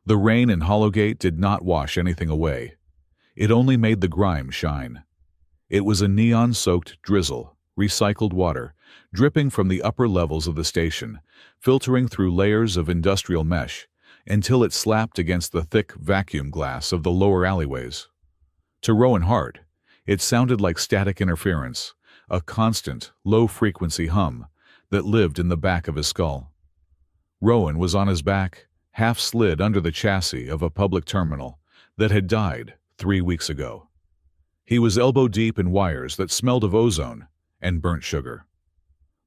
The rain in Hollowgate did not wash anything away. It only made the grime shine. It was a neon-soaked drizzle, recycled water, dripping from the upper levels of the station, filtering through layers of industrial mesh, until it slapped against the thick vacuum glass of the lower alleyways. To Rowan Hart, it sounded like static interference, a constant, low-frequency hum that lived in the back of his skull. Rowan was on his back, half slid under the chassis of a public terminal that had died 3 weeks ago. He was elbow-deep in wires that smelled of ozone and burnt sugar.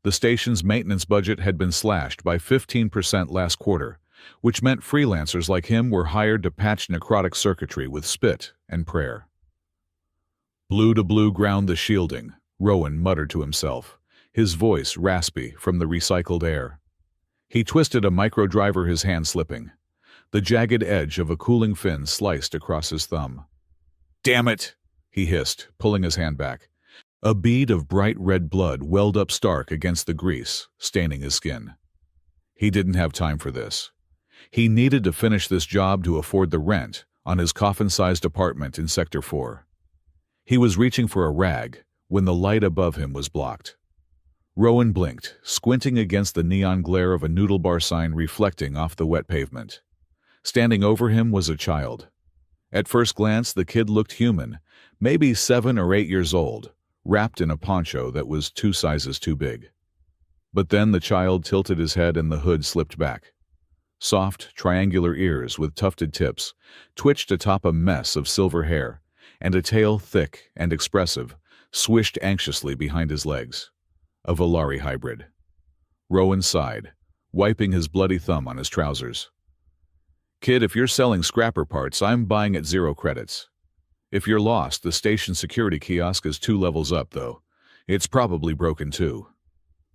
The station's maintenance budget had been slashed by 15% last quarter, which meant freelancers like him were hired to patch necrotic circuitry with spit and prayer. Blue to blue ground the shielding, Rowan muttered to himself, his voice raspy from the recycled air. He twisted a micro-driver, his hand slipping. The jagged edge of a cooling fin sliced across his thumb. "Damn it!" he hissed, pulling his hand back. A bead of bright red blood welled up stark against the grease, staining his skin. He didn't have time for this. He needed to finish this job to afford the rent on his coffin-sized apartment in Sector 4. He was reaching for a rag when the light above him was blocked. Rowan blinked, squinting against the neon glare of a noodle bar sign reflecting off the wet pavement. Standing over him was a child. At first glance, the kid looked human, maybe 7 or 8 years old, wrapped in a poncho that was 2 sizes too big. But then the child tilted his head and the hood slipped back. Soft, triangular ears with tufted tips twitched atop a mess of silver hair, and a tail thick and expressive swished anxiously behind his legs. A Volari hybrid. Rowan sighed, wiping his bloody thumb on his trousers. "Kid, if you're selling scrapper parts, I'm buying at 0 credits. If you're lost, the station security kiosk is 2 levels up, though. It's probably broken too."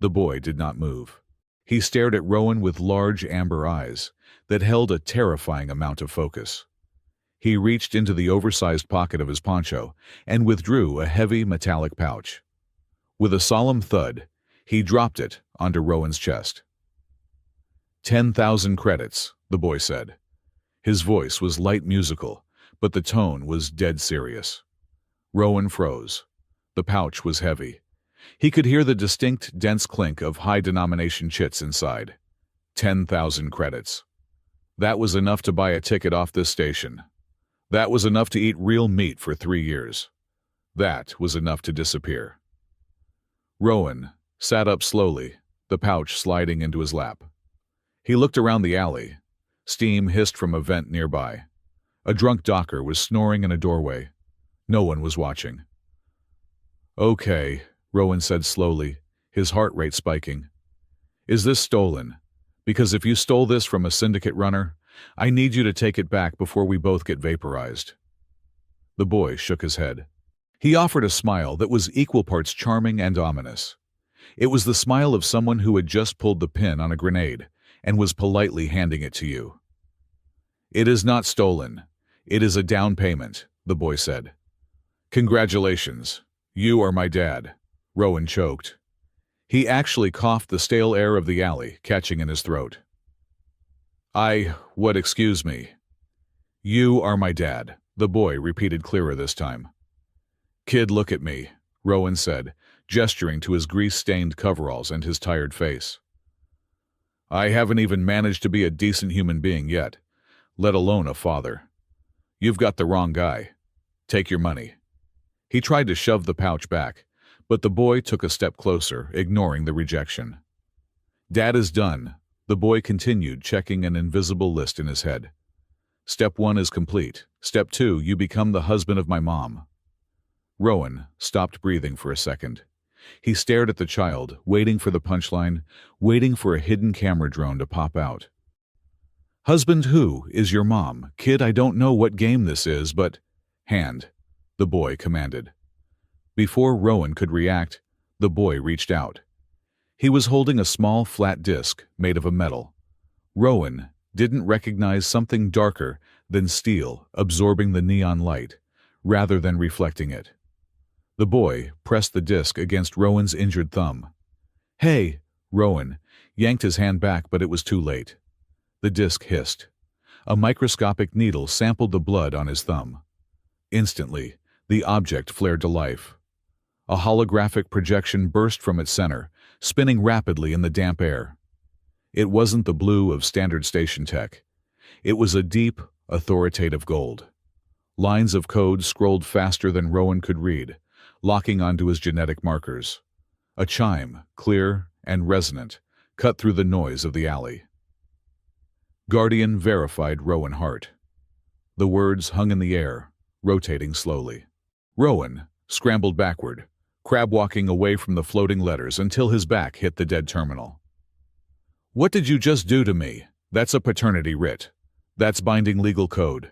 The boy did not move. He stared at Rowan with large amber eyes that held a terrifying amount of focus. He reached into the oversized pocket of his poncho and withdrew a heavy metallic pouch. With a solemn thud, he dropped it onto Rowan's chest. 10,000 credits, the boy said. His voice was light musical, but the tone was dead serious. Rowan froze. The pouch was heavy. He could hear the distinct, dense clink of high-denomination chits inside. 10,000 credits. That was enough to buy a ticket off this station. That was enough to eat real meat for 3 years. That was enough to disappear. Rowan sat up slowly, the pouch sliding into his lap. He looked around the alley. Steam hissed from a vent nearby. A drunk docker was snoring in a doorway. No one was watching. "Okay," Rowan said slowly, his heart rate spiking. "Is this stolen? Because if you stole this from a syndicate runner, I need you to take it back before we both get vaporized." The boy shook his head. He offered a smile that was equal parts charming and ominous. It was the smile of someone who had just pulled the pin on a grenade and was politely handing it to you. "It is not stolen. It is a down payment," the boy said. "Congratulations. You are my dad." Rowan choked. He actually coughed, the stale air of the alley catching in his throat. Excuse me." "You are my dad," the boy repeated clearer this time. "Kid, look at me," Rowan said, gesturing to his grease-stained coveralls and his tired face. "I haven't even managed to be a decent human being yet, let alone a father. You've got the wrong guy. Take your money." He tried to shove the pouch back, but the boy took a step closer, ignoring the rejection. "Dad is done," the boy continued, checking an invisible list in his head. "Step 1 is complete. Step 2, you become the husband of my mom." Rowan stopped breathing for a second. He stared at the child, waiting for the punchline, waiting for a hidden camera drone to pop out. "Husband who is your mom? Kid, I don't know what game this is, but—" "Hand," the boy commanded. Before Rowan could react, the boy reached out. He was holding a small flat disc made of a metal. Rowan didn't recognize something darker than steel absorbing the neon light, rather than reflecting it. The boy pressed the disc against Rowan's injured thumb. "Hey!" Rowan yanked his hand back, but it was too late. The disc hissed. A microscopic needle sampled the blood on his thumb. Instantly, the object flared to life. A holographic projection burst from its center, spinning rapidly in the damp air. It wasn't the blue of standard station tech. It was a deep, authoritative gold. Lines of code scrolled faster than Rowan could read, locking onto his genetic markers. A chime, clear and resonant, cut through the noise of the alley. Guardian verified Rowan Hart. The words hung in the air, rotating slowly. Rowan scrambled backward, crab-walking away from the floating letters until his back hit the dead terminal. "What did you just do to me? That's a paternity writ. That's binding legal code."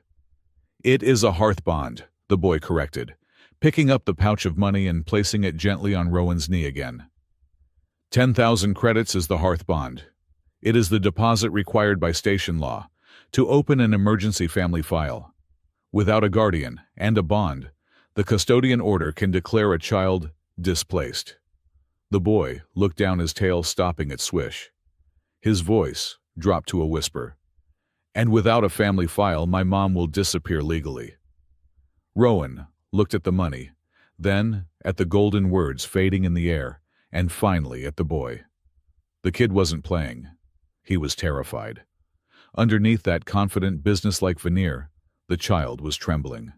"It is a hearth bond," the boy corrected, picking up the pouch of money and placing it gently on Rowan's knee again. 10,000 credits is the hearth bond. It is the deposit required by station law to open an emergency family file. Without a guardian and a bond, the custodian order can declare a child displaced. The boy looked down, his tail stopping at swish. His voice dropped to a whisper. "And without a family file, my mom will disappear legally." Rowan looked at the money, then at the golden words fading in the air, and finally at the boy. The kid wasn't playing. He was terrified. Underneath that confident, businesslike veneer, the child was trembling.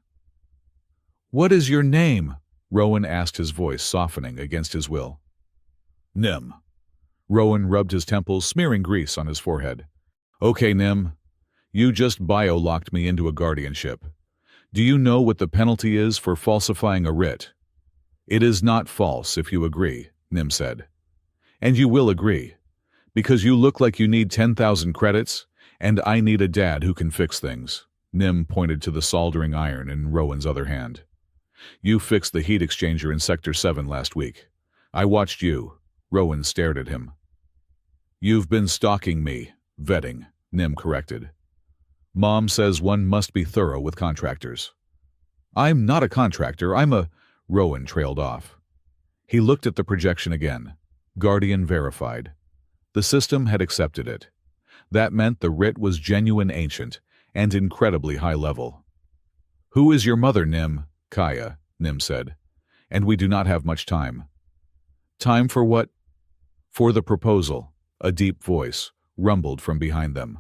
"What is your name?" Rowan asked, his voice softening against his will. "Nim." Rowan rubbed his temples, smearing grease on his forehead. "Okay, Nim. You just bio-locked me into a guardianship. Do you know what the penalty is for falsifying a writ?" "It is not false if you agree," Nim said. "And you will agree, because you look like you need 10,000 credits, and I need a dad who can fix things." Nim pointed to the soldering iron in Rowan's other hand. "You fixed the heat exchanger in Sector 7 last week. I watched you." Rowan stared at him. "You've been stalking me, vetting," Nim corrected. "Mom says one must be thorough with contractors." "I'm not a contractor, I'm a—" Rowan trailed off. He looked at the projection again. Guardian verified. The system had accepted it. That meant the writ was genuine, ancient, and incredibly high level. "Who is your mother, Nim?" "Kaya," Nim said. "And we do not have much time." "Time for what?" "For the proposal," a deep voice rumbled from behind them.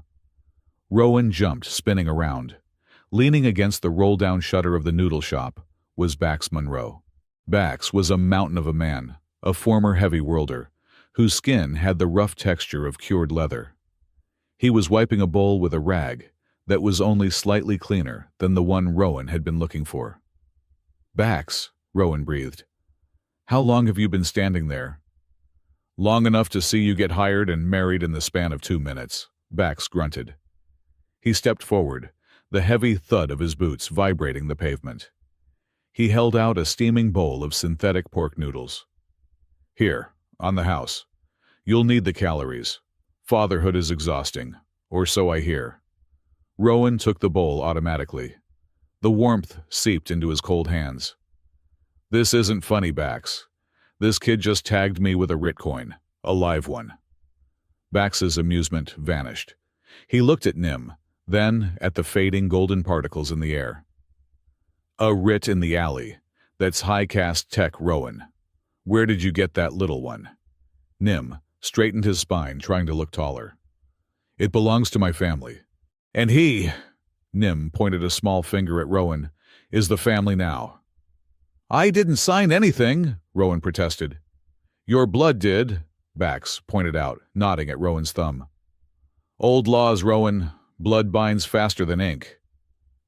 Rowan jumped, spinning around. Leaning against the roll-down shutter of the noodle shop was Bax Monroe. Bax was a mountain of a man, a former heavy worlder, whose skin had the rough texture of cured leather. He was wiping a bowl with a rag that was only slightly cleaner than the one Rowan had been looking for. "Bax," Rowan breathed. "How long have you been standing there?" "Long enough to see you get hired and married in the span of 2 minutes," Bax grunted. He stepped forward, the heavy thud of his boots vibrating the pavement. He held out a steaming bowl of synthetic pork noodles. "Here, on the house. You'll need the calories. Fatherhood is exhausting, or so I hear." Rowan took the bowl automatically. The warmth seeped into his cold hands. "This isn't funny, Bax. This kid just tagged me with a writ coin, a live one." Bax's amusement vanished. He looked at Nim, then at the fading golden particles in the air. "A writ in the alley. That's high-caste tech, Rowan. Where did you get that little one?" Nim straightened his spine, trying to look taller. "It belongs to my family. And he," Nim pointed a small finger at Rowan, "is the family now." "I didn't sign anything," Rowan protested. "Your blood did," Bax pointed out, nodding at Rowan's thumb. "Old laws, Rowan. Blood binds faster than ink."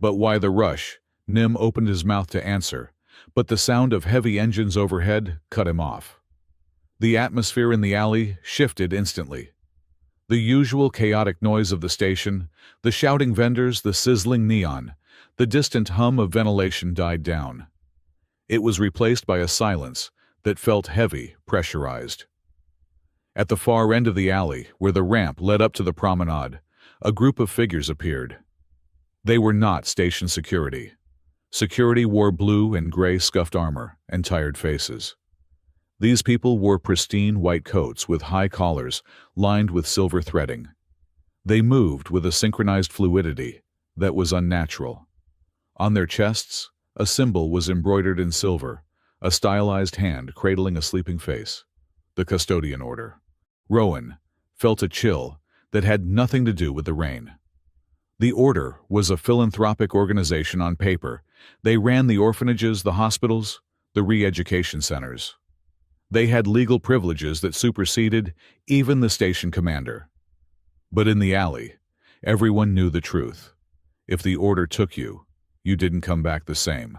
"But why the rush?" Nim opened his mouth to answer, but the sound of heavy engines overhead cut him off. The atmosphere in the alley shifted instantly. The usual chaotic noise of the station, the shouting vendors, the sizzling neon, the distant hum of ventilation died down. It was replaced by a silence that felt heavy, pressurized. At the far end of the alley, where the ramp led up to the promenade, a group of figures appeared. They were not station security. Security wore blue and gray scuffed armor and tired faces. These people wore pristine white coats with high collars lined with silver threading. They moved with a synchronized fluidity that was unnatural. On their chests, a symbol was embroidered in silver, a stylized hand cradling a sleeping face. The custodian order. Rowan felt a chill that had nothing to do with the rain. The order was a philanthropic organization on paper. They ran the orphanages, the hospitals, the re-education centers. They had legal privileges that superseded even the station commander. But in the alley, everyone knew the truth. If the order took you, you didn't come back the same.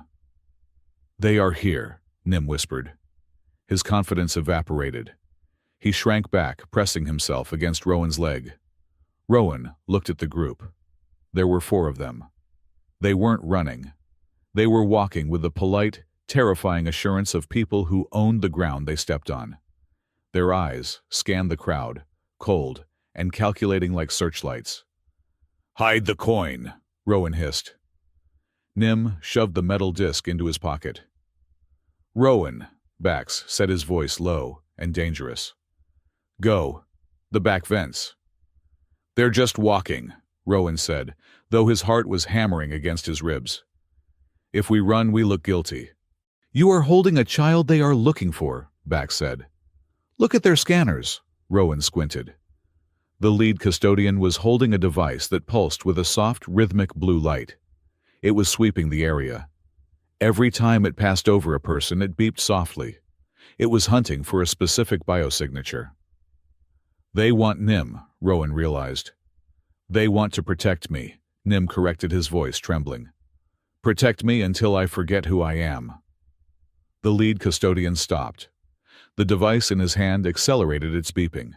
"They are here," Nim whispered. His confidence evaporated. He shrank back, pressing himself against Rowan's leg. Rowan looked at the group. There were 4 of them. They weren't running. They were walking with the polite, terrifying assurance of people who owned the ground they stepped on. Their eyes scanned the crowd, cold and calculating like searchlights. "Hide the coin," Rowan hissed. Nim shoved the metal disc into his pocket. "Rowan," Bax said, his voice low and dangerous. "Go. The back vents." "They're just walking," Rowan said, though his heart was hammering against his ribs. "If we run, we look guilty." "You are holding a child they are looking for," Bax said. "Look at their scanners." Rowan squinted. The lead custodian was holding a device that pulsed with a soft, rhythmic blue light. It was sweeping the area. Every time it passed over a person, it beeped softly. It was hunting for a specific biosignature. "They want Nim," Rowan realized. "They want to protect me," Nim corrected, his voice trembling. "Protect me until I forget who I am." The lead custodian stopped. The device in his hand accelerated its beeping.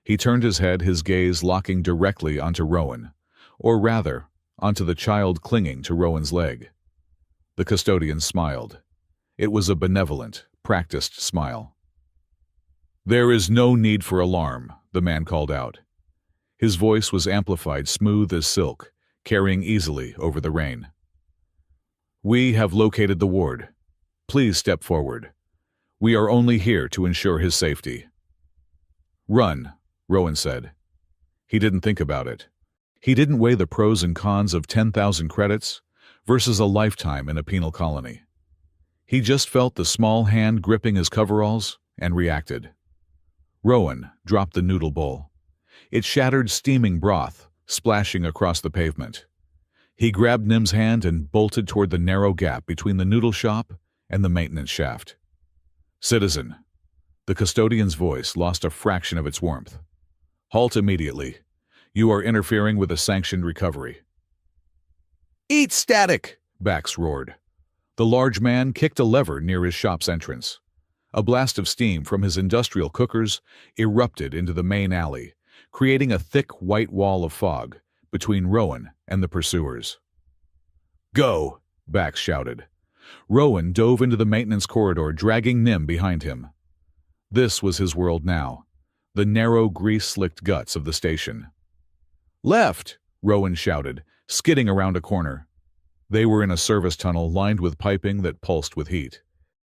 He turned his head, his gaze locking directly onto Rowan, or rather, onto the child clinging to Rowan's leg. The custodian smiled. It was a benevolent, practiced smile. "There is no need for alarm," the man called out. His voice was amplified, smooth as silk, carrying easily over the rain. "We have located the ward. Please step forward. We are only here to ensure his safety." "Run," Rowan said. He didn't think about it. He didn't weigh the pros and cons of 10,000 credits versus a lifetime in a penal colony. He just felt the small hand gripping his coveralls and reacted. Rowan dropped the noodle bowl. It shattered steaming broth, splashing across the pavement. He grabbed Nim's hand and bolted toward the narrow gap between the noodle shop and the maintenance shaft. "Citizen." The custodian's voice lost a fraction of its warmth. "Halt immediately. You are interfering with a sanctioned recovery." "Eat static!" Bax roared. The large man kicked a lever near his shop's entrance. A blast of steam from his industrial cookers erupted into the main alley, creating a thick white wall of fog between Rowan and the pursuers. "Go!" Bax shouted. Rowan dove into the maintenance corridor, dragging Nim behind him. This was his world now, the narrow, grease-slicked guts of the station. "Left!" Rowan shouted, skidding around a corner. They were in a service tunnel lined with piping that pulsed with heat.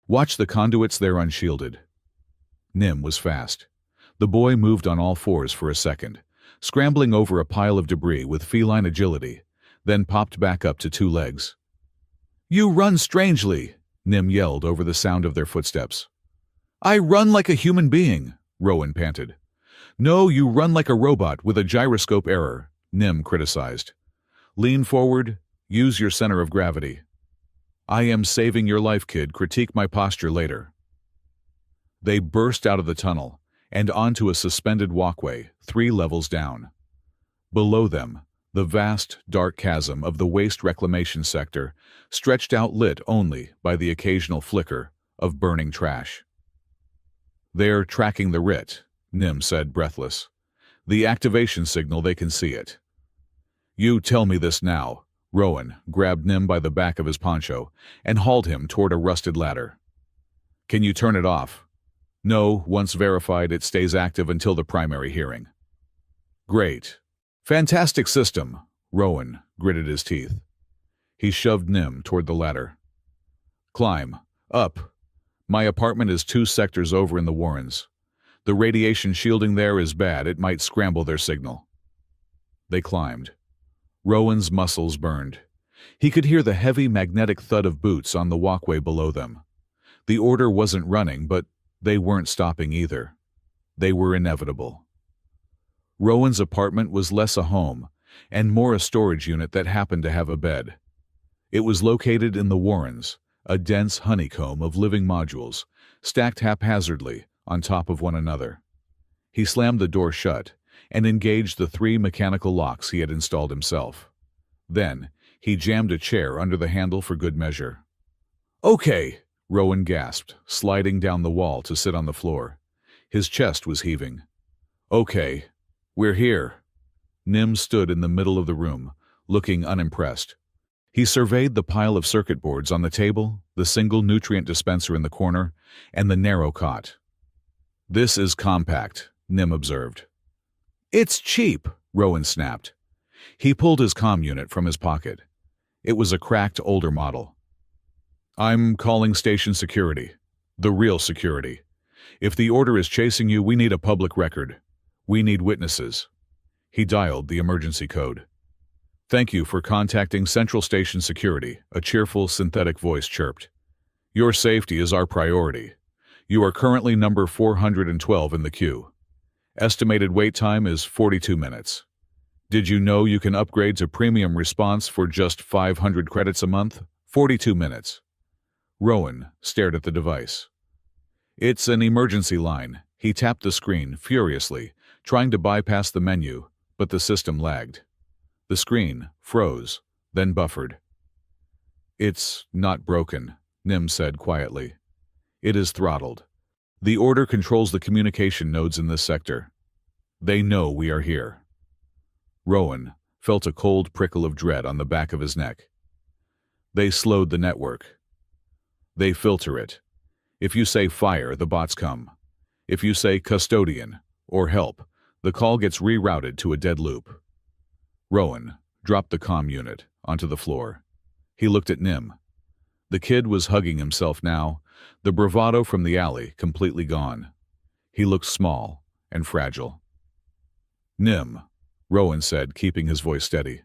"Watch the conduits, they're unshielded." Nim was fast. The boy moved on all fours for a second, scrambling over a pile of debris with feline agility, then popped back up to 2 legs. "You run strangely," Nim yelled over the sound of their footsteps. "I run like a human being," Rowan panted. "No, you run like a robot with a gyroscope error," Nim criticized. "Lean forward, use your center of gravity." "I am saving your life, kid. Critique my posture later." They burst out of the tunnel and onto a suspended walkway 3 levels down. Below them, the vast, dark chasm of the waste reclamation sector stretched out, lit only by the occasional flicker of burning trash. "They're tracking the RIT," Nim said, breathless. "The activation signal, they can see it." "You tell me this now." Rowan grabbed Nim by the back of his poncho and hauled him toward a rusted ladder. "Can you turn it off?" "No, once verified, it stays active until the primary hearing." "Great. Fantastic system," Rowan gritted his teeth. He shoved Nim toward the ladder. "Climb. Up. My apartment is 2 sectors over in the Warrens. The radiation shielding there is bad, it might scramble their signal." They climbed. Rowan's muscles burned. He could hear the heavy magnetic thud of boots on the walkway below them. The order wasn't running, but they weren't stopping either. They were inevitable. Rowan's apartment was less a home and more a storage unit that happened to have a bed. It was located in the Warrens, a dense honeycomb of living modules, stacked haphazardly on top of one another. He slammed the door shut and engaged the 3 mechanical locks he had installed himself. Then, he jammed a chair under the handle for good measure. "Okay," Rowan gasped, sliding down the wall to sit on the floor. His chest was heaving. "Okay, we're here." Nim stood in the middle of the room, looking unimpressed. He surveyed the pile of circuit boards on the table, the single nutrient dispenser in the corner, and the narrow cot. "This is compact," Nim observed. "It's cheap," Rowan snapped. He pulled his comm unit from his pocket. It was a cracked, older model. "I'm calling station security. The real security. If the order is chasing you, we need a public record. We need witnesses." He dialed the emergency code. "Thank you for contacting Central Station Security," a cheerful, synthetic voice chirped. "Your safety is our priority. You are currently number 412 in the queue. Estimated wait time is 42 minutes. Did you know you can upgrade to premium response for just 500 credits a month? 42 minutes. Rowan stared at the device. "It's an emergency line." He tapped the screen furiously, trying to bypass the menu, but the system lagged. The screen froze, then buffered. "It's not broken," Nim said quietly. "It is throttled. The order controls the communication nodes in this sector. They know we are here." Rowan felt a cold prickle of dread on the back of his neck. "They slowed the network. They filter it. If you say fire, the bots come. If you say custodian or help, the call gets rerouted to a dead loop." Rowan dropped the comm unit onto the floor. He looked at Nim. The kid was hugging himself now, the bravado from the alley completely gone. He looked small and fragile. "Nim," Rowan said, keeping his voice steady.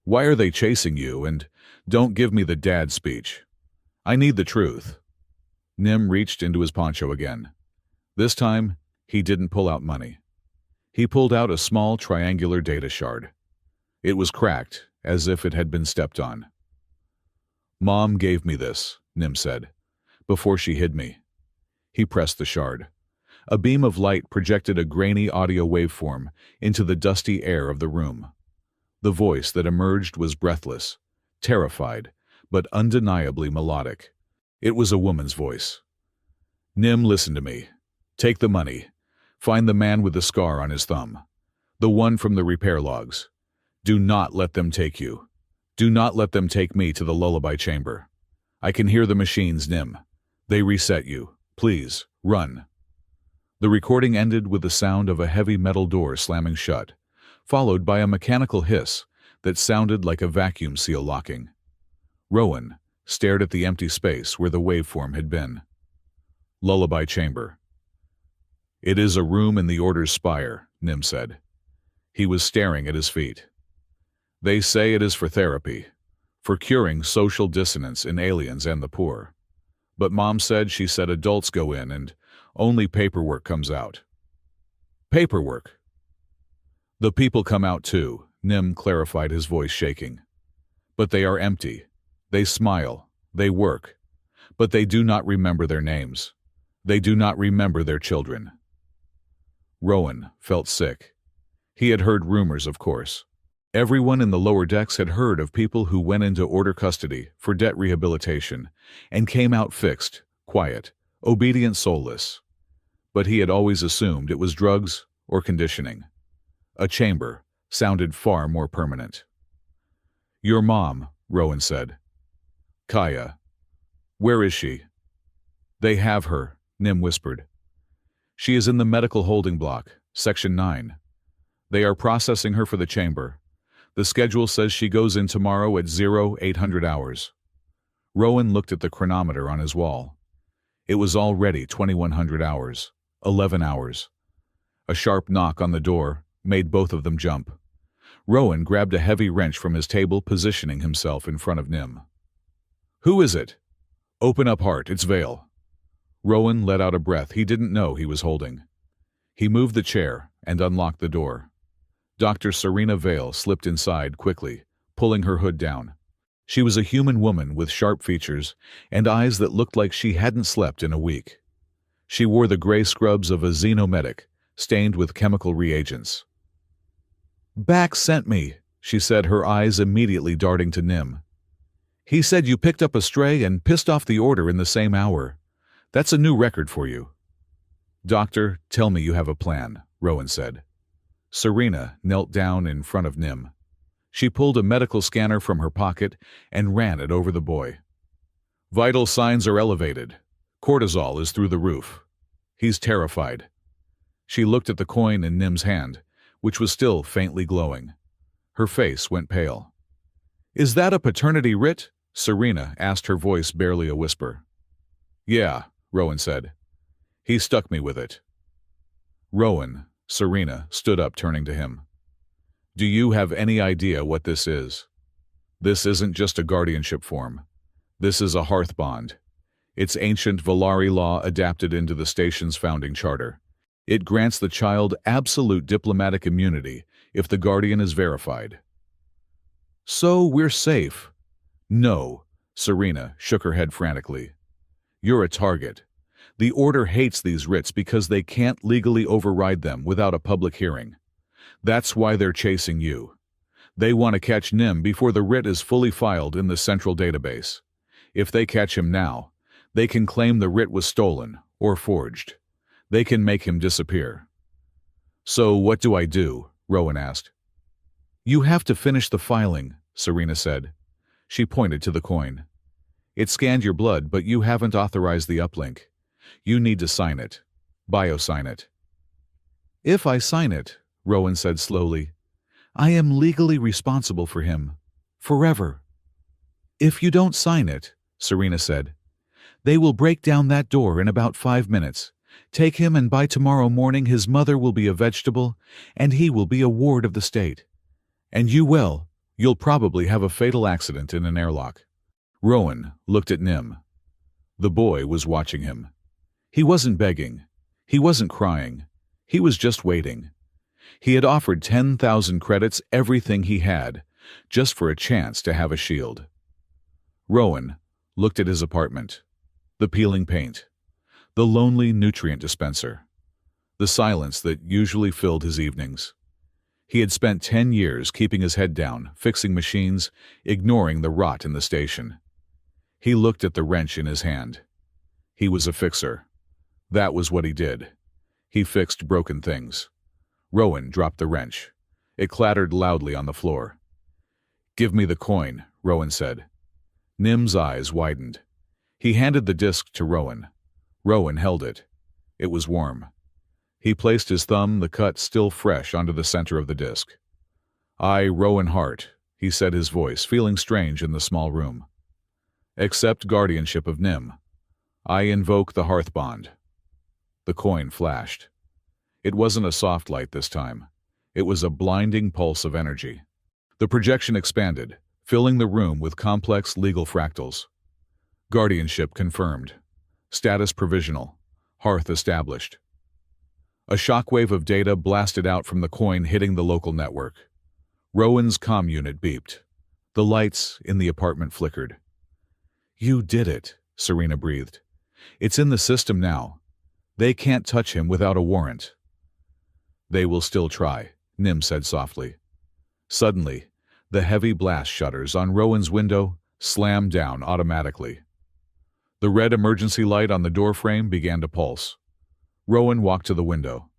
"Why are they chasing you? And don't give me the dad speech. I need the truth." Nim reached into his poncho again. This time, he didn't pull out money. He pulled out a small triangular data shard. It was cracked, as if it had been stepped on. "Mom gave me this," Nim said, "before she hid me." He pressed the shard. A beam of light projected a grainy audio waveform into the dusty air of the room. The voice that emerged was breathless, terrified, but undeniably melodic. It was a woman's voice. "Nim, listen to me. Take the money. Find the man with the scar on his thumb. The one from the repair logs. Do not let them take you. Do not let them take me to the lullaby chamber. I can hear the machines, Nim. They reset you. Please, run." The recording ended with the sound of a heavy metal door slamming shut, followed by a mechanical hiss that sounded like a vacuum seal locking. Rowan stared at the empty space where the waveform had been. Lullaby chamber. "It is a room in the Order's spire," Nim said. He was staring at his feet. "They say it is for therapy, for curing social dissonance in aliens and the poor. But Mom said she said adults go in and only paperwork comes out." "Paperwork?" "The people come out too," Nim clarified, his voice shaking. "But they are empty. They smile. They work. But they do not remember their names. They do not remember their children." Rowan felt sick. He had heard rumors, of course. Everyone in the lower decks had heard of people who went into Order custody for debt rehabilitation and came out fixed, quiet, obedient, soulless. But he had always assumed it was drugs or conditioning. A chamber sounded far more permanent. "Your mom," Rowan said. "Kaya. Where is she?" "They have her," Nim whispered. "She is in the medical holding block, Section 9. They are processing her for the chamber. The schedule says she goes in tomorrow at 0800 hours. Rowan looked at the chronometer on his wall. It was already 2100 hours. 11 hours. A sharp knock on the door made both of them jump. Rowan grabbed a heavy wrench from his table, positioning himself in front of Nim. "Who is it?" "Open up, Hart, it's Vale." Rowan let out a breath he didn't know he was holding. He moved the chair and unlocked the door. Dr. Serena Vale slipped inside quickly, pulling her hood down. She was a human woman with sharp features and eyes that looked like she hadn't slept in a week. She wore the gray scrubs of a xenomedic, stained with chemical reagents. "Back sent me," she said, her eyes immediately darting to Nim. "He said you picked up a stray and pissed off the order in the same hour. That's a new record for you." "Doctor, tell me you have a plan," Rowan said. Serena knelt down in front of Nim. She pulled a medical scanner from her pocket and ran it over the boy. "Vital signs are elevated. Cortisol is through the roof. He's terrified." She looked at the coin in Nim's hand, which was still faintly glowing. Her face went pale. "Is that a paternity writ?" Serena asked, her voice barely a whisper. "Yeah," Rowan said. "He stuck me with it." "Rowan," Serena stood up, turning to him. "Do you have any idea what this is? This isn't just a guardianship form. This is a hearth bond. It's ancient Valari law adapted into the station's founding charter. It grants the child absolute diplomatic immunity if the guardian is verified." "So we're safe?" "No," Serena shook her head frantically. "You're a target. The Order hates these writs because they can't legally override them without a public hearing. That's why they're chasing you. They want to catch Nim before the writ is fully filed in the central database. If they catch him now, they can claim the writ was stolen or forged. They can make him disappear." "So what do I do?" Rowan asked. "You have to finish the filing," Serena said. She pointed to the coin. "It scanned your blood, but you haven't authorized the uplink. You need to sign it. Biosign it." "If I sign it," Rowan said slowly, "I am legally responsible for him. Forever." "If you don't sign it," Serena said, "they will break down that door in about 5 minutes. Take him, and by tomorrow morning his mother will be a vegetable, and he will be a ward of the state. And you'll probably have a fatal accident in an airlock." Rowan looked at Nim. The boy was watching him. He wasn't begging. He wasn't crying. He was just waiting. He had offered 10,000 credits, everything he had, just for a chance to have a shield. Rowan looked at his apartment. The peeling paint. The lonely nutrient dispenser. The silence that usually filled his evenings. He had spent 10 years keeping his head down, fixing machines, ignoring the rot in the station. He looked at the wrench in his hand. He was a fixer. That was what he did. He fixed broken things. Rowan dropped the wrench. It clattered loudly on the floor. "Give me the coin," Rowan said. Nim's eyes widened. He handed the disc to Rowan. Rowan held it. It was warm. He placed his thumb, the cut still fresh, onto the center of the disc. "I, Rowan Hart," he said, his voice feeling strange in the small room, "accept guardianship of Nim. I invoke the hearth bond." The coin flashed. It wasn't a soft light this time. It was a blinding pulse of energy. The projection expanded, filling the room with complex legal fractals. Guardianship confirmed. Status provisional. Hearth established. A shockwave of data blasted out from the coin, hitting the local network. Rowan's comm unit beeped. The lights in the apartment flickered. "You did it," Serena breathed. "It's in the system now. They can't touch him without a warrant." "They will still try," Nim said softly. Suddenly, the heavy blast shutters on Rowan's window slammed down automatically. The red emergency light on the doorframe began to pulse. Rowan walked to the window.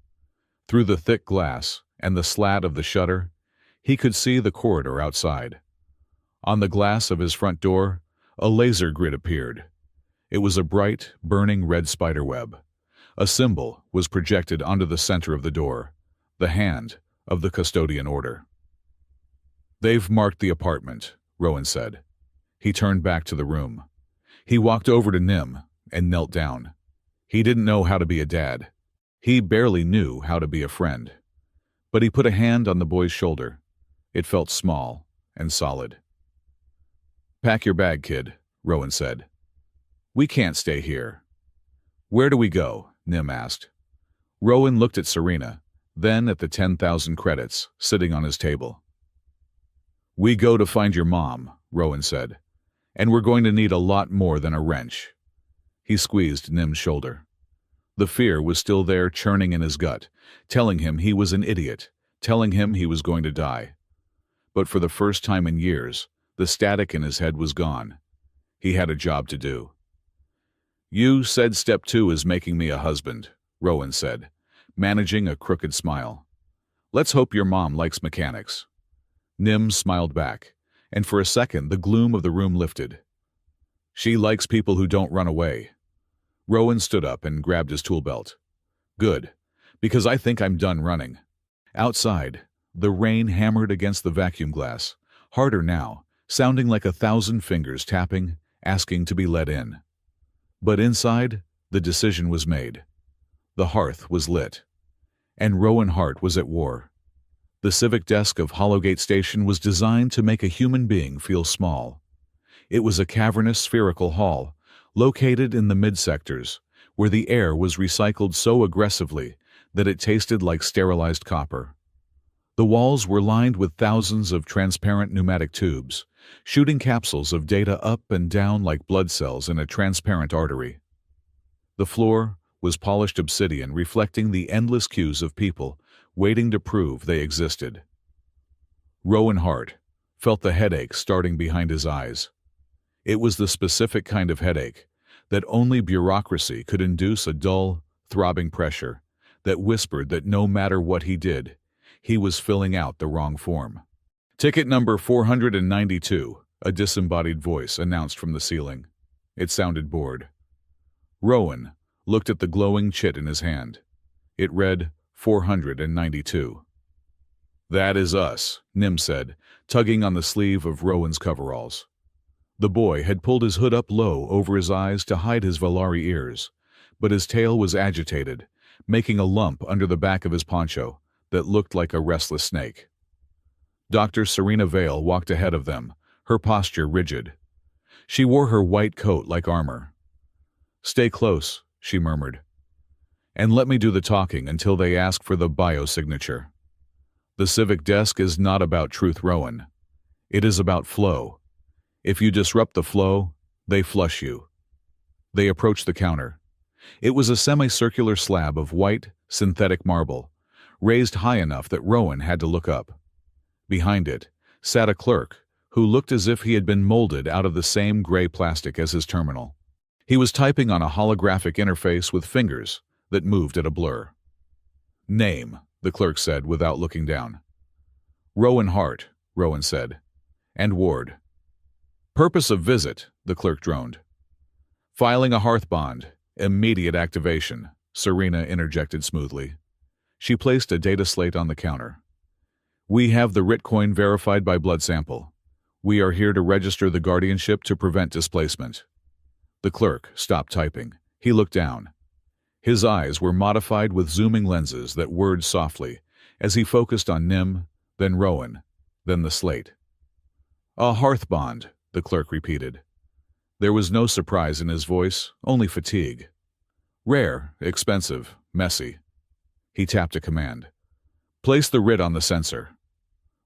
Through the thick glass and the slat of the shutter, he could see the corridor outside. On the glass of his front door, a laser grid appeared. It was a bright, burning red spiderweb. A symbol was projected onto the center of the door, the hand of the custodian order. "They've marked the apartment," Rowan said. He turned back to the room. He walked over to Nim and knelt down. He didn't know how to be a dad. He barely knew how to be a friend. But he put a hand on the boy's shoulder. It felt small and solid. "Pack your bag, kid," Rowan said. "We can't stay here." "Where do we go?" Nim asked. Rowan looked at Serena, then at the 10,000 credits sitting on his table. "We go to find your mom," Rowan said. "And we're going to need a lot more than a wrench." He squeezed Nim's shoulder. The fear was still there, churning in his gut, telling him he was an idiot, telling him he was going to die. But for the first time in years, the static in his head was gone. He had a job to do. "You said step 2 is making me a husband," Rowan said, managing a crooked smile. "Let's hope your mom likes mechanics." Nim smiled back, and for a second the gloom of the room lifted. "She likes people who don't run away." Rowan stood up and grabbed his tool belt. "Good, because I think I'm done running." Outside, the rain hammered against the vacuum glass, harder now, sounding like 1,000 fingers tapping, asking to be let in. But inside, the decision was made. The hearth was lit. And Rowan Hart was at war. The civic desk of Hollowgate Station was designed to make a human being feel small. It was a cavernous spherical hall, located in the mid-sectors, where the air was recycled so aggressively that it tasted like sterilized copper. The walls were lined with thousands of transparent pneumatic tubes, shooting capsules of data up and down like blood cells in a transparent artery. The floor was polished obsidian, reflecting the endless queues of people waiting to prove they existed. Rowan Hart felt the headache starting behind his eyes. It was the specific kind of headache that only bureaucracy could induce, a dull, throbbing pressure that whispered that no matter what he did, he was filling out the wrong form. "Ticket number 492, a disembodied voice announced from the ceiling. It sounded bored. Rowan looked at the glowing chit in his hand. It read 492. "That is us," Nim said, tugging on the sleeve of Rowan's coveralls. The boy had pulled his hood up low over his eyes to hide his Valari ears, but his tail was agitated, making a lump under the back of his poncho that looked like a restless snake. Dr. Serena Vale walked ahead of them, her posture rigid. She wore her white coat like armor. "Stay close," she murmured. "And let me do the talking until they ask for the biosignature. The civic desk is not about truth, Rowan. It is about flow. If you disrupt the flow, they flush you." They approached the counter. It was a semicircular slab of white, synthetic marble, raised high enough that Rowan had to look up. Behind it sat a clerk who looked as if he had been molded out of the same gray plastic as his terminal. He was typing on a holographic interface with fingers that moved at a blur. "Name," the clerk said without looking down. "Rowan Hart," Rowan said. "And ward." "Purpose of visit," the clerk droned. "Filing a hearth bond. Immediate activation," Serena interjected smoothly. She placed a data slate on the counter. "We have the Ritcoin verified by blood sample. We are here to register the guardianship to prevent displacement." The clerk stopped typing. He looked down. His eyes were modified with zooming lenses that whirred softly as he focused on Nim, then Rowan, then the slate. "A hearth bond," the clerk repeated. There was no surprise in his voice, only fatigue. "Rare, expensive, messy." He tapped a command. "Place the writ on the sensor."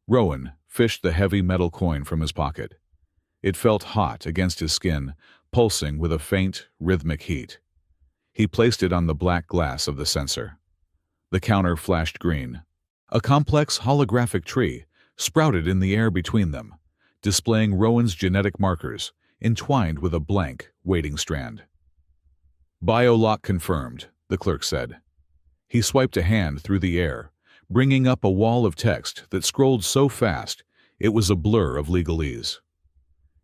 Rowan fished the heavy metal coin from his pocket. It felt hot against his skin, pulsing with a faint, rhythmic heat. He placed it on the black glass of the sensor. The counter flashed green. A complex holographic tree sprouted in the air between them, displaying Rowan's genetic markers, entwined with a blank, waiting strand. "Biolock confirmed," the clerk said. He swiped a hand through the air, bringing up a wall of text that scrolled so fast it was a blur of legalese.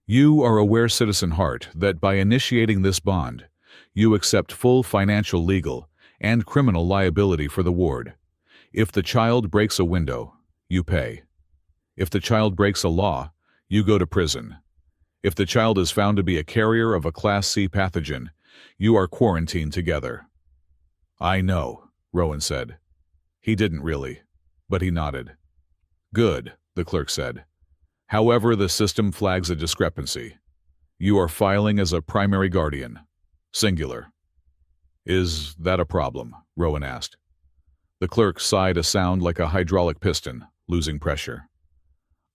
"You are aware, Citizen Hart, that by initiating this bond, you accept full financial, legal, and criminal liability for the ward. If the child breaks a window, you pay. If the child breaks a law, you go to prison. If the child is found to be a carrier of a Class C pathogen, you are quarantined together." "I know," Rowan said. He didn't really, but he nodded. "Good," the clerk said. However, the system flags a discrepancy. You are filing as a primary guardian. Singular. Is that a problem? Rowan asked. The clerk sighed a sound like a hydraulic piston, losing pressure.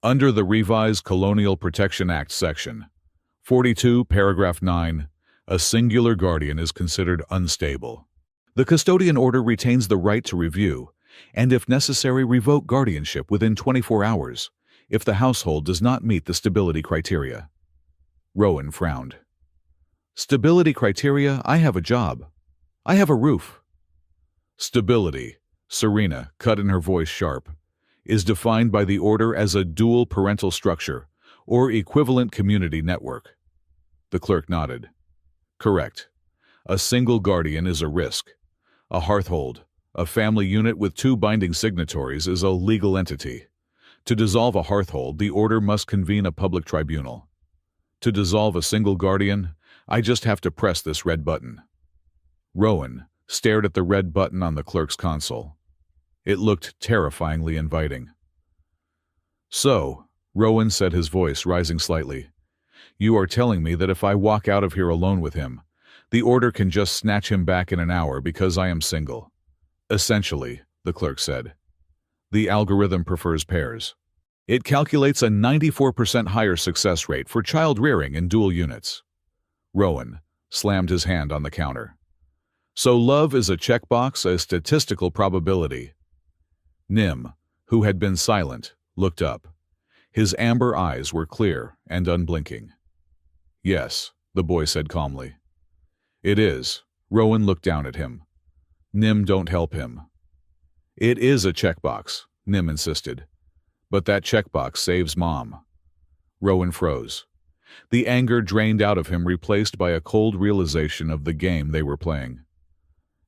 Under the revised Colonial Protection Act section 42, paragraph 9, a singular guardian is considered unstable. The custodian order retains the right to review, and if necessary revoke guardianship within 24 hours, if the household does not meet the stability criteria. Rowan frowned. Stability criteria? I have a job. I have a roof. Stability, Serena, cut in her voice sharp, is defined by the order as a dual parental structure or equivalent community network. The clerk nodded. Correct. A single guardian is a risk. A hearthhold, a family unit with two binding signatories, is a legal entity. To dissolve a hearthhold, the order must convene a public tribunal. To dissolve a single guardian, I just have to press this red button. Rowan stared at the red button on the clerk's console. It looked terrifyingly inviting. So, Rowan said, his voice rising slightly, you are telling me that if I walk out of here alone with him, the order can just snatch him back in an hour because I am single? Essentially, the clerk said. The algorithm prefers pairs. It calculates a 94% higher success rate for child rearing in dual units. Rowan slammed his hand on the counter. So love is a checkbox, a statistical probability. Nim, who had been silent, looked up. His amber eyes were clear and unblinking. Yes, the boy said calmly. It is. Rowan looked down at him. Nim, don't help him. It is a checkbox, Nim insisted. But that checkbox saves Mom. Rowan froze. The anger drained out of him, replaced by a cold realization of the game they were playing.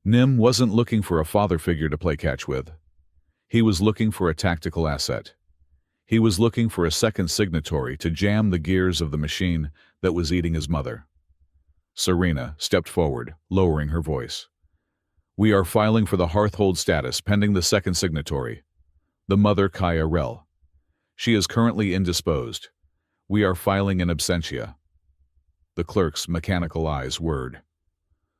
Nim wasn't looking for a father figure to play catch with. He was looking for a tactical asset. He was looking for a second signatory to jam the gears of the machine that was eating his mother. Serena stepped forward, lowering her voice. We are filing for the hearthhold status pending the second signatory, the mother Kaya Rel. She is currently indisposed. We are filing in absentia. The clerk's mechanical eyes whirred.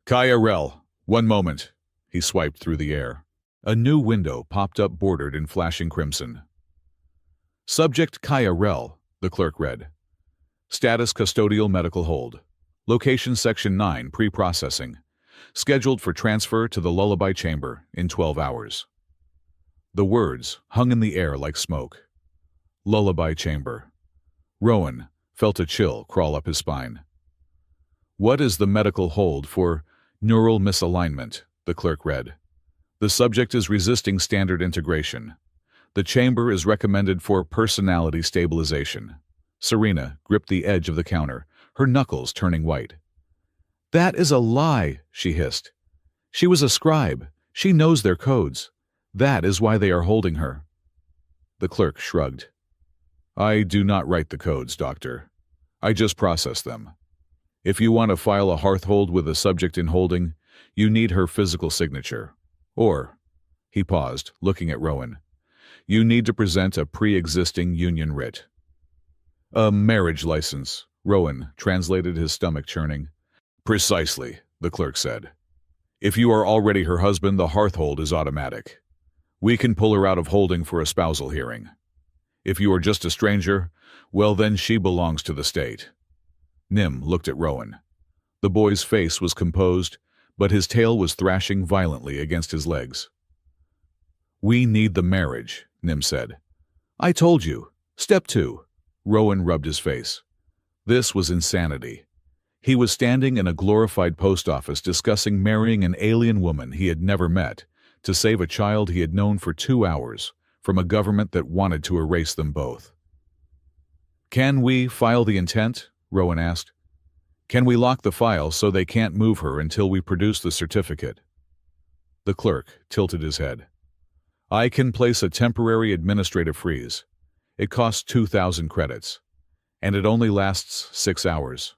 Kaya Rel, one moment. He swiped through the air. A new window popped up, bordered in flashing crimson. Subject Kaya Rel, the clerk read. Status custodial medical hold. Location section 9, pre-processing. Scheduled for transfer to the lullaby chamber in 12 hours. The words hung in the air like smoke. Lullaby chamber. Rowan felt a chill crawl up his spine. What is the medical hold for neural misalignment? The clerk read. The subject is resisting standard integration. The chamber is recommended for personality stabilization. Serena gripped the edge of the counter, her knuckles turning white. That is a lie, she hissed. She was a scribe. She knows their codes. That is why they are holding her. The clerk shrugged. I do not write the codes, doctor. I just process them. If you want to file a hearthhold with a subject in holding, you need her physical signature. Or, he paused, looking at Rowan, you need to present a pre-existing union writ. A marriage license, Rowan translated, his stomach churning. Precisely, the clerk said. If you are already her husband, the hearthhold is automatic. We can pull her out of holding for a spousal hearing. If you are just a stranger, well then she belongs to the state. Nim looked at Rowan. The boy's face was composed, but his tail was thrashing violently against his legs. We need the marriage, Nim said. I told you. Step 2. Rowan rubbed his face. This was insanity. He was standing in a glorified post office discussing marrying an alien woman he had never met to save a child he had known for 2 hours from a government that wanted to erase them both. Can we file the intent? Rowan asked. Can we lock the file so they can't move her until we produce the certificate? The clerk tilted his head. I can place a temporary administrative freeze. It costs 2,000 credits, and it only lasts 6 hours.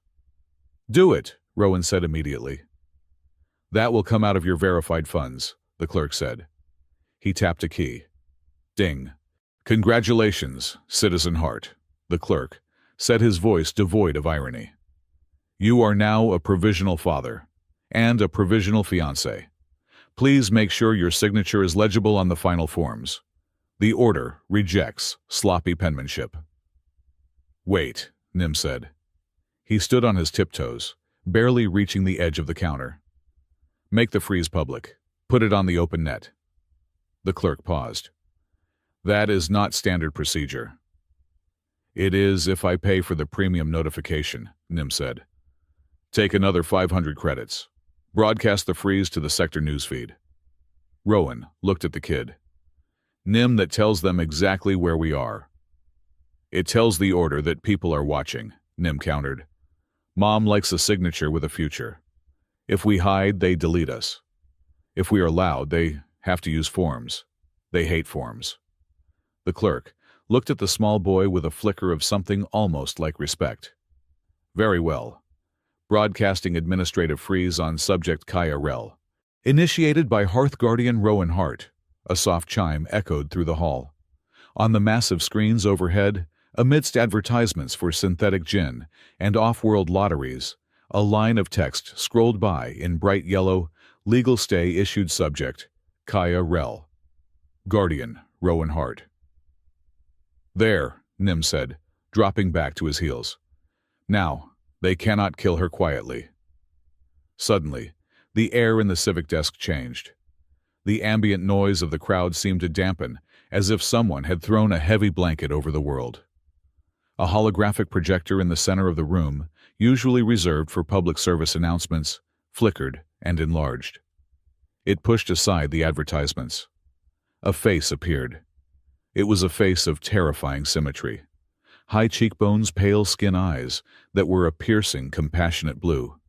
Do it, Rowan said immediately. That will come out of your verified funds, the clerk said. He tapped a key. Ding. "Congratulations, Citizen Hart," the clerk said, his voice devoid of irony. "You are now a provisional father and a provisional fiancé. Please make sure your signature is legible on the final forms. The order rejects sloppy penmanship." "Wait," Nim said. He stood on his tiptoes, barely reaching the edge of the counter. "Make the freeze public. Put it on the open net." The clerk paused. "That is not standard procedure." "It is if I pay for the premium notification," Nim said. "Take another 500 credits. Broadcast the freeze to the sector newsfeed." Rowan looked at the kid. "Nim, that tells them exactly where we are." "It tells the order that people are watching," Nim countered. "Mom likes a signature with a future. If we hide, they delete us. If we are loud, they have to use forms. They hate forms." The clerk looked at the small boy with a flicker of something almost like respect. "Very well. Broadcasting administrative freeze on subject Kaya Rel. Initiated by Hearth Guardian Rowan Hart." A soft chime echoed through the hall. On the massive screens overhead, amidst advertisements for synthetic gin and off-world lotteries, a line of text scrolled by in bright yellow, legal stay issued subject, Kaya Rel. Guardian, Rowan Hart. "There," Nim said, dropping back to his heels. "Now, they cannot kill her quietly." Suddenly, the air in the civic desk changed. The ambient noise of the crowd seemed to dampen, as if someone had thrown a heavy blanket over the world. A holographic projector in the center of the room, usually reserved for public service announcements, flickered and enlarged. It pushed aside the advertisements. A face appeared. It was a face of terrifying symmetry. High cheekbones, pale skin eyes that were a piercing, compassionate blue.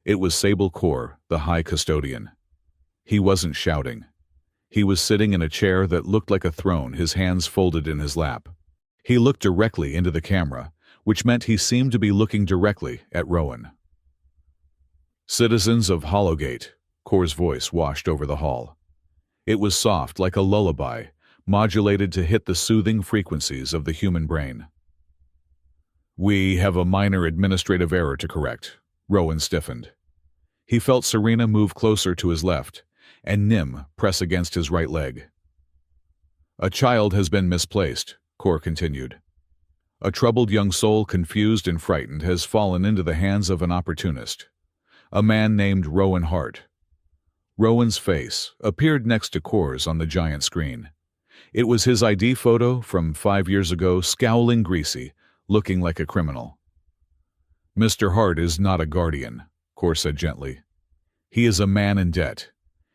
It was Sable Kaur, the High Custodian. He wasn't shouting. He was sitting in a chair that looked like a throne, his hands folded in his lap. He looked directly into the camera, which meant he seemed to be looking directly at Rowan. "Citizens of Hollowgate," Kaur's voice washed over the hall. It was soft like a lullaby, modulated to hit the soothing frequencies of the human brain. "We have a minor administrative error to correct." Rowan stiffened. He felt Serena move closer to his left, and Nim press against his right leg. "A child has been misplaced," Kaur continued. "A troubled young soul, confused and frightened, has fallen into the hands of an opportunist, a man named Rowan Hart." Rowan's face appeared next to Kaur's on the giant screen. It was his ID photo from 5 years ago, scowling, greasy, looking like a criminal. "Mr. Hart is not a guardian," Kaur said gently. "He is a man in debt.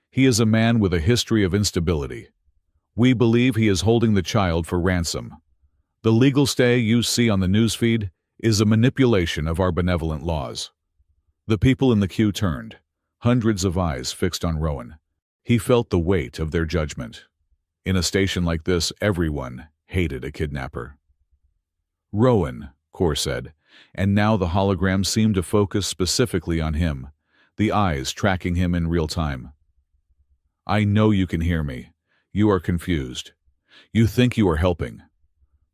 He is a man with a history of instability. We believe he is holding the child for ransom. The legal stay you see on the newsfeed is a manipulation of our benevolent laws." The people in the queue turned, hundreds of eyes fixed on Rowan. He felt the weight of their judgment. In a station like this, everyone hated a kidnapper. "Rowan," Kaur said, and now the hologram seemed to focus specifically on him, the eyes tracking him in real time. "I know you can hear me. You are confused. You think you are helping.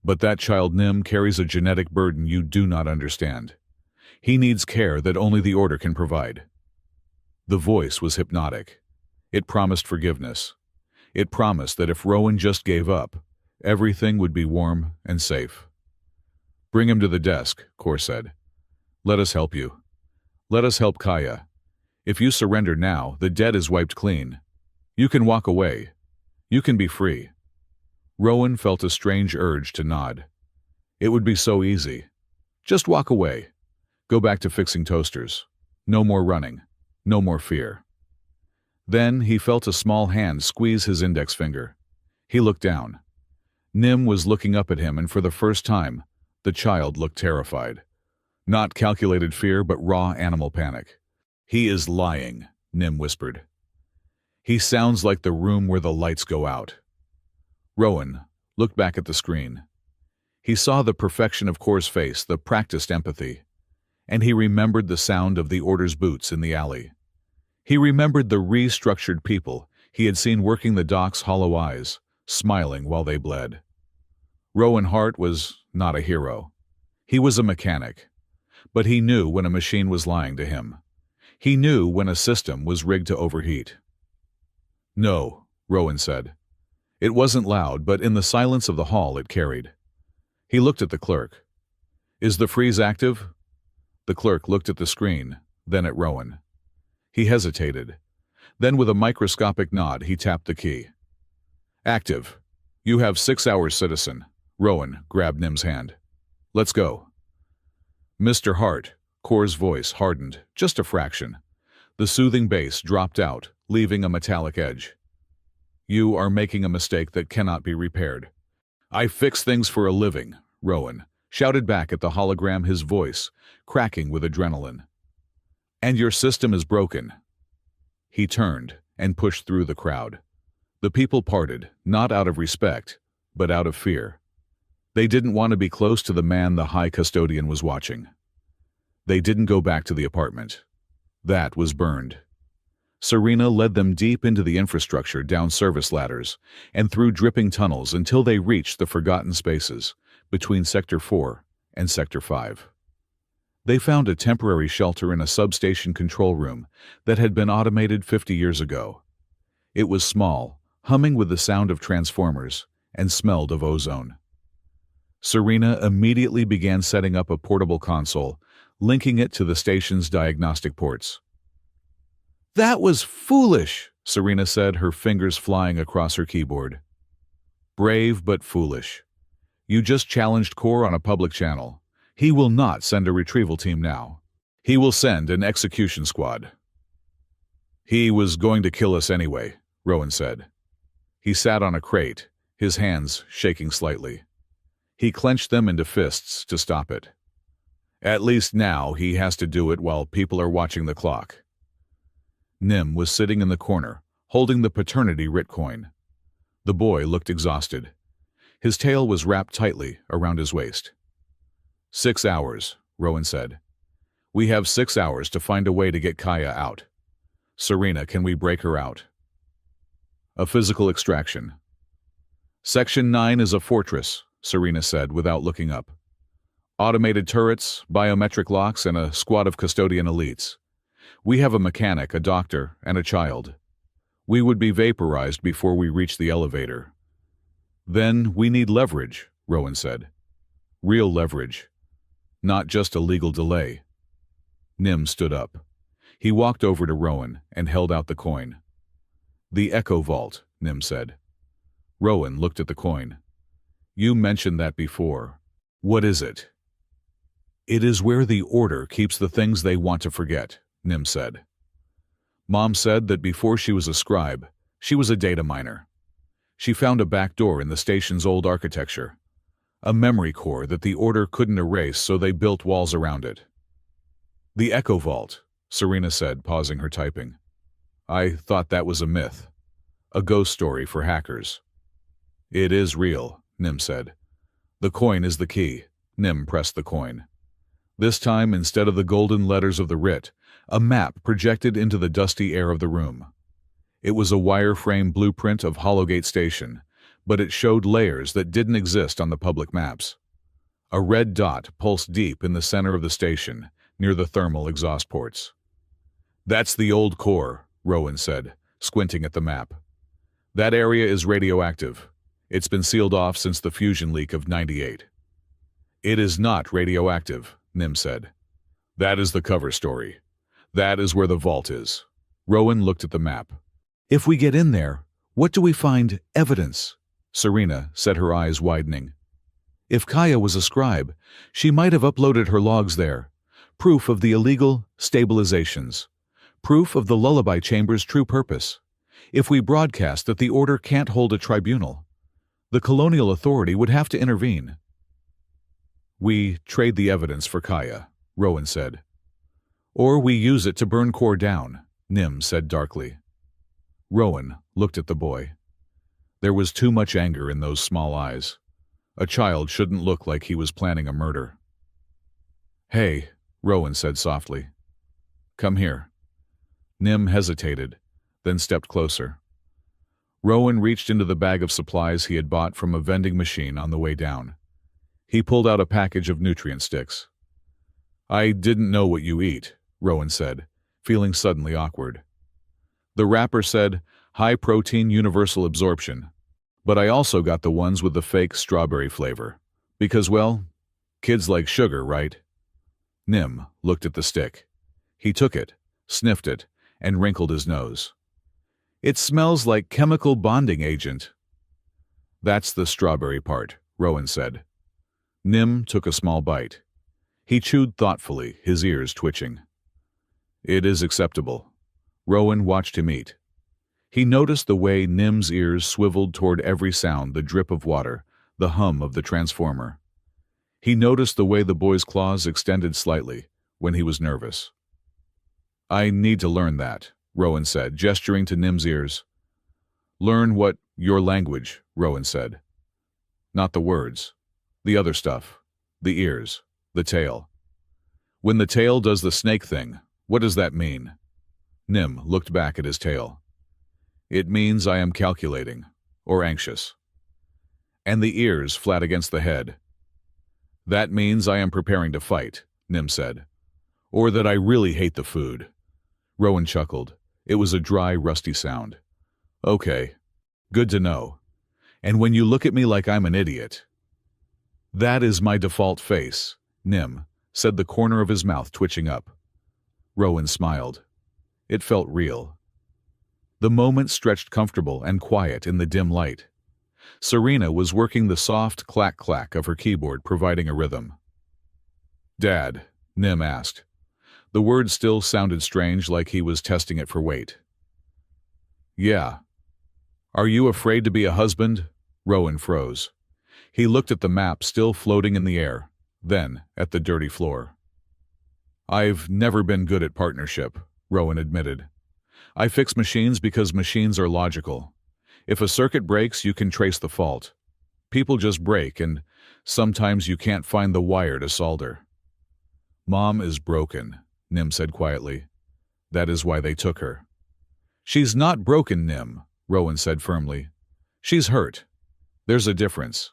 But that child Nim carries a genetic burden you do not understand. He needs care that only the order can provide." The voice was hypnotic. It promised forgiveness. It promised that if Rowan just gave up, everything would be warm and safe. "Bring him to the desk," Kaur said. "Let us help you. Let us help Kaya. If you surrender now, the debt is wiped clean. You can walk away. You can be free." Rowan felt a strange urge to nod. It would be so easy. Just walk away. Go back to fixing toasters. No more running. No more fear. Then he felt a small hand squeeze his index finger. He looked down. Nim was looking up at him, and for the first time, the child looked terrified. Not calculated fear, but raw animal panic. "He is lying," Nim whispered. "He sounds like the room where the lights go out." Rowan looked back at the screen. He saw the perfection of Kaur's face, the practiced empathy. And he remembered the sound of the order's boots in the alley. He remembered the restructured people he had seen working the dock's hollow eyes, smiling while they bled. Rowan Hart was not a hero. He was a mechanic. But he knew when a machine was lying to him. He knew when a system was rigged to overheat. "No," Rowan said. It wasn't loud, but in the silence of the hall it carried. He looked at the clerk. "Is the freeze active?" The clerk looked at the screen, then at Rowan. He hesitated. Then with a microscopic nod, he tapped the key. "Active. You have 6 hours, citizen." Rowan grabbed Nim's hand. "Let's go." "Mr. Hart," Core's voice hardened, just a fraction. The soothing bass dropped out, leaving a metallic edge. "You are making a mistake that cannot be repaired." "I fix things for a living," Rowan shouted back at the hologram, his voice cracking with adrenaline. "And your system is broken." He turned and pushed through the crowd. The people parted, not out of respect, but out of fear. They didn't want to be close to the man the high custodian was watching. They didn't go back to the apartment. That was burned. Serena led them deep into the infrastructure, down service ladders, and through dripping tunnels until they reached the forgotten spaces between Sector 4 and Sector 5. They found a temporary shelter in a substation control room that had been automated 50 years ago. It was small, humming with the sound of transformers, and smelled of ozone. Serena immediately began setting up a portable console, linking it to the station's diagnostic ports. "That was foolish," Serena said, her fingers flying across her keyboard. "Brave but foolish. You just challenged Core on a public channel. He will not send a retrieval team now. He will send an execution squad." "He was going to kill us anyway," Rowan said. He sat on a crate, his hands shaking slightly. He clenched them into fists to stop it. "At least now he has to do it while people are watching the clock." Nim was sitting in the corner, holding the paternity writ coin. The boy looked exhausted. His tail was wrapped tightly around his waist. 6 hours, Rowan said. "We have 6 hours to find a way to get Kaya out. Serena, can we break her out?" "A physical extraction." "Section 9 is a fortress," Serena said without looking up. "Automated turrets, biometric locks, and a squad of custodian elites. We have a mechanic, a doctor, and a child. We would be vaporized before we reach the elevator." "Then we need leverage," Rowan said. "Real leverage. Not just a legal delay." Nim stood up. He walked over to Rowan and held out the coin. "The Echo Vault," Nim said. Rowan looked at the coin. "You mentioned that before. What is it?" "It is where the Order keeps the things they want to forget," Nim said. "Mom said that before she was a scribe, she was a data miner. She found a back door in the station's old architecture. A memory core that the Order couldn't erase, so they built walls around it." "The Echo Vault," Serena said, pausing her typing. "I thought that was a myth. A ghost story for hackers." "It is real," Nim said. "The coin is the key." Nim pressed the coin. This time, instead of the golden letters of the writ, a map projected into the dusty air of the room. It was a wireframe blueprint of Hollowgate Station, but it showed layers that didn't exist on the public maps. A red dot pulsed deep in the center of the station, near the thermal exhaust ports. "That's the old core," Rowan said, squinting at the map. "That area is radioactive. It's been sealed off since the fusion leak of '98. "It is not radioactive," Nim said. "That is the cover story. That is where the vault is." Rowan looked at the map. "If we get in there, what do we find? Evidence?" Serena said, her eyes widening. "If Kaya was a scribe, she might have uploaded her logs there. Proof of the illegal stabilizations. Proof of the lullaby chamber's true purpose. If we broadcast that the Order can't hold a tribunal, the colonial authority would have to intervene." "We trade the evidence for Kaya," Rowan said. "Or we use it to burn Core down," Nim said darkly. Rowan looked at the boy. There was too much anger in those small eyes. A child shouldn't look like he was planning a murder. "Hey," Rowan said softly. "Come here." Nim hesitated, then stepped closer. Rowan reached into the bag of supplies he had bought from a vending machine on the way down. He pulled out a package of nutrient sticks. "I didn't know what you eat," Rowan said, feeling suddenly awkward. The wrapper said, "High-protein universal absorption," but I also got the ones with the fake strawberry flavor. Because, well, kids like sugar, right? Nim looked at the stick. He took it, sniffed it, and wrinkled his nose. "It smells like chemical bonding agent." "That's the strawberry part," Rowan said. Nim took a small bite. He chewed thoughtfully, his ears twitching. "It is acceptable." Rowan watched him eat. He noticed the way Nim's ears swiveled toward every sound, the drip of water, the hum of the transformer. He noticed the way the boy's claws extended slightly when he was nervous. "I need to learn that," Rowan said, gesturing to Nim's ears. "Learn what? Your language," Rowan said. "Not the words. The other stuff. The ears. The tail. When the tail does the snake thing, what does that mean?" Nim looked back at his tail. "It means I am calculating, or anxious." "And the ears flat against the head?" "That means I am preparing to fight," Nim said. "Or that I really hate the food." Rowan chuckled. It was a dry, rusty sound. "Okay. Good to know. And when you look at me like I'm an idiot—" "That is my default face," Nim said, the corner of his mouth twitching up. Rowan smiled. It felt real. The moment stretched comfortable and quiet in the dim light. Serena was working the soft clack-clack of her keyboard, providing a rhythm. "Dad," Nim asked. The word still sounded strange, like he was testing it for weight. "Yeah." "Are you afraid to be a husband?" Rowan froze. He looked at the map still floating in the air, then at the dirty floor. "I've never been good at partnership," Rowan admitted. "I fix machines because machines are logical. If a circuit breaks, you can trace the fault. People just break, and sometimes you can't find the wire to solder." "Mom is broken," Nim said quietly. "That is why they took her." "She's not broken, Nim," Rowan said firmly. "She's hurt. There's a difference."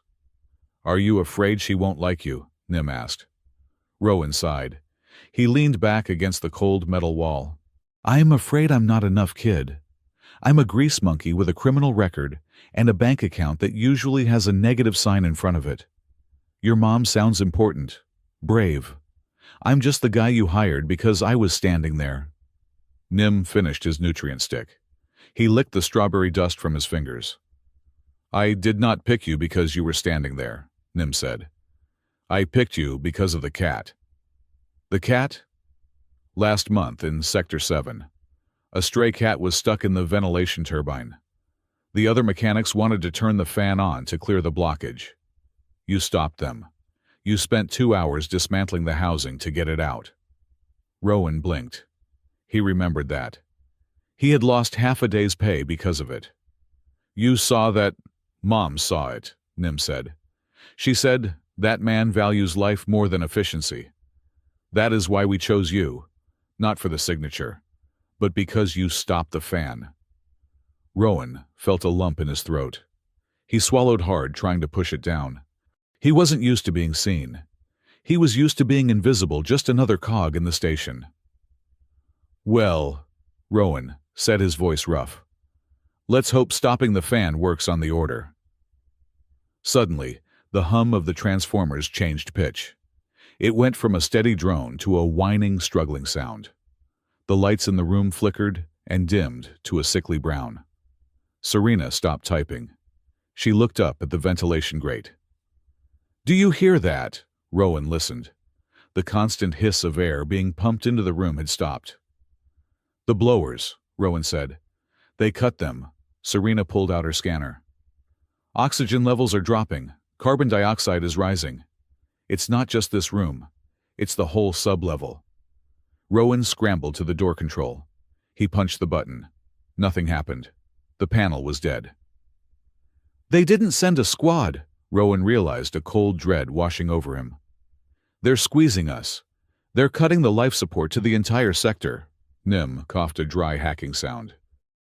"Are you afraid she won't like you?" Nim asked. Rowan sighed. He leaned back against the cold metal wall. "I'm afraid I'm not enough kid. I'm a grease monkey with a criminal record and a bank account that usually has a negative sign in front of it. Your mom sounds important, brave. I'm just the guy you hired because I was standing there." Nim finished his nutrient stick. He licked the strawberry dust from his fingers. "I did not pick you because you were standing there," Nim said. "I picked you because of the cat." "The cat?" "Last month in Sector 7. A stray cat was stuck in the ventilation turbine. The other mechanics wanted to turn the fan on to clear the blockage. You stopped them. You spent 2 hours dismantling the housing to get it out." Rowan blinked. He remembered that. He had lost half a day's pay because of it. "You saw that—" "Mom saw it," Nim said. "She said, that man values life more than efficiency. That is why we chose you, not for the signature, but because you stopped the fan." Rowan felt a lump in his throat. He swallowed hard, trying to push it down. He wasn't used to being seen. He was used to being invisible, just another cog in the station. "Well," Rowan said, his voice rough. "Let's hope stopping the fan works on the order." Suddenly, the hum of the transformers changed pitch. It went from a steady drone to a whining, struggling sound. The lights in the room flickered and dimmed to a sickly brown. Serena stopped typing. She looked up at the ventilation grate. "Do you hear that?" Rowan listened. The constant hiss of air being pumped into the room had stopped. "The blowers," Rowan said. "They cut them." Serena pulled out her scanner. "Oxygen levels are dropping. Carbon dioxide is rising. It's not just this room. It's the whole sub-level." Rowan scrambled to the door control. He punched the button. Nothing happened. The panel was dead. "They didn't send a squad," Rowan realized, a cold dread washing over him. "They're squeezing us. They're cutting the life support to the entire sector." Nim coughed a dry hacking sound.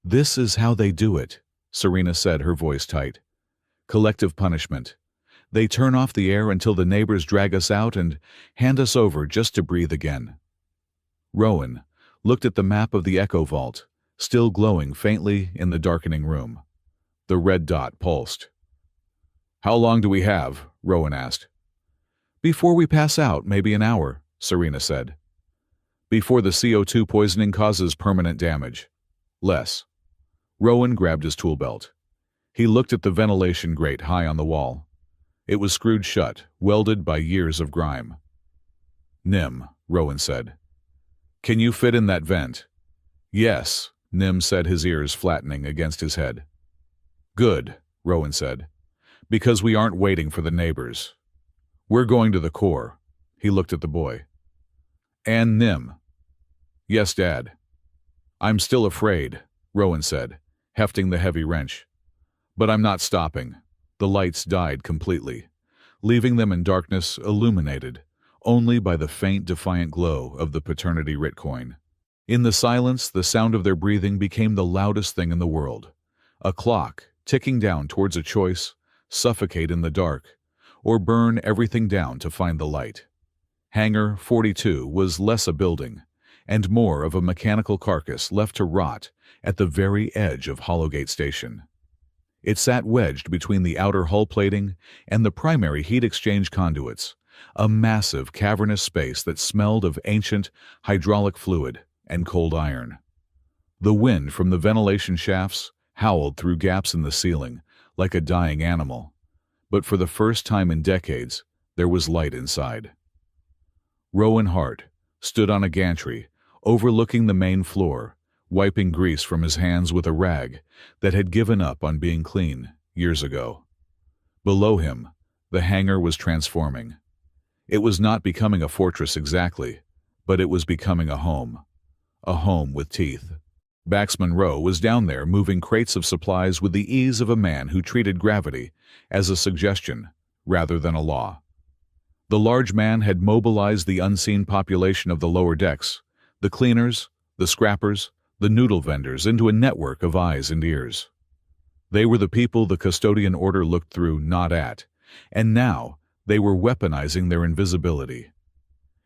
"This is how they do it," Serena said, her voice tight. Collective punishment. They turn off the air until the neighbors drag us out and hand us over just to breathe again. Rowan looked at the map of the Echo Vault, still glowing faintly in the darkening room. The red dot pulsed. How long do we have? Rowan asked. Before we pass out, maybe an hour, Serena said. Before the CO2 poisoning causes permanent damage. Less. Rowan grabbed his tool belt. He looked at the ventilation grate high on the wall. It was screwed shut, welded by years of grime. Nim, Rowan said. Can you fit in that vent? Yes, Nim said, his ears flattening against his head. Good, Rowan said, because we aren't waiting for the neighbors. We're going to the core. He looked at the boy. And Nim. Yes, Dad. I'm still afraid, Rowan said, hefting the heavy wrench. But I'm not stopping. The lights died completely, leaving them in darkness, illuminated only by the faint, defiant glow of the paternity writ coin. In the silence, the sound of their breathing became the loudest thing in the world. A clock, ticking down towards a choice: suffocate in the dark, or burn everything down to find the light. Hangar 42 was less a building, and more of a mechanical carcass left to rot at the very edge of Hollowgate Station. It sat wedged between the outer hull plating and the primary heat exchange conduits, a massive cavernous space that smelled of ancient hydraulic fluid and cold iron. The wind from the ventilation shafts howled through gaps in the ceiling like a dying animal, but for the first time in decades, there was light inside. Rowan Hart stood on a gantry overlooking the main floor, wiping grease from his hands with a rag that had given up on being clean years ago. Below him, the hangar was transforming. It was not becoming a fortress exactly, but it was becoming a home with teeth. Bax Monroe was down there moving crates of supplies with the ease of a man who treated gravity as a suggestion rather than a law. The large man had mobilized the unseen population of the lower decks, the cleaners, the scrappers, the noodle vendors, into a network of eyes and ears. They were the people the custodian order looked through, not at, and now they were weaponizing their invisibility.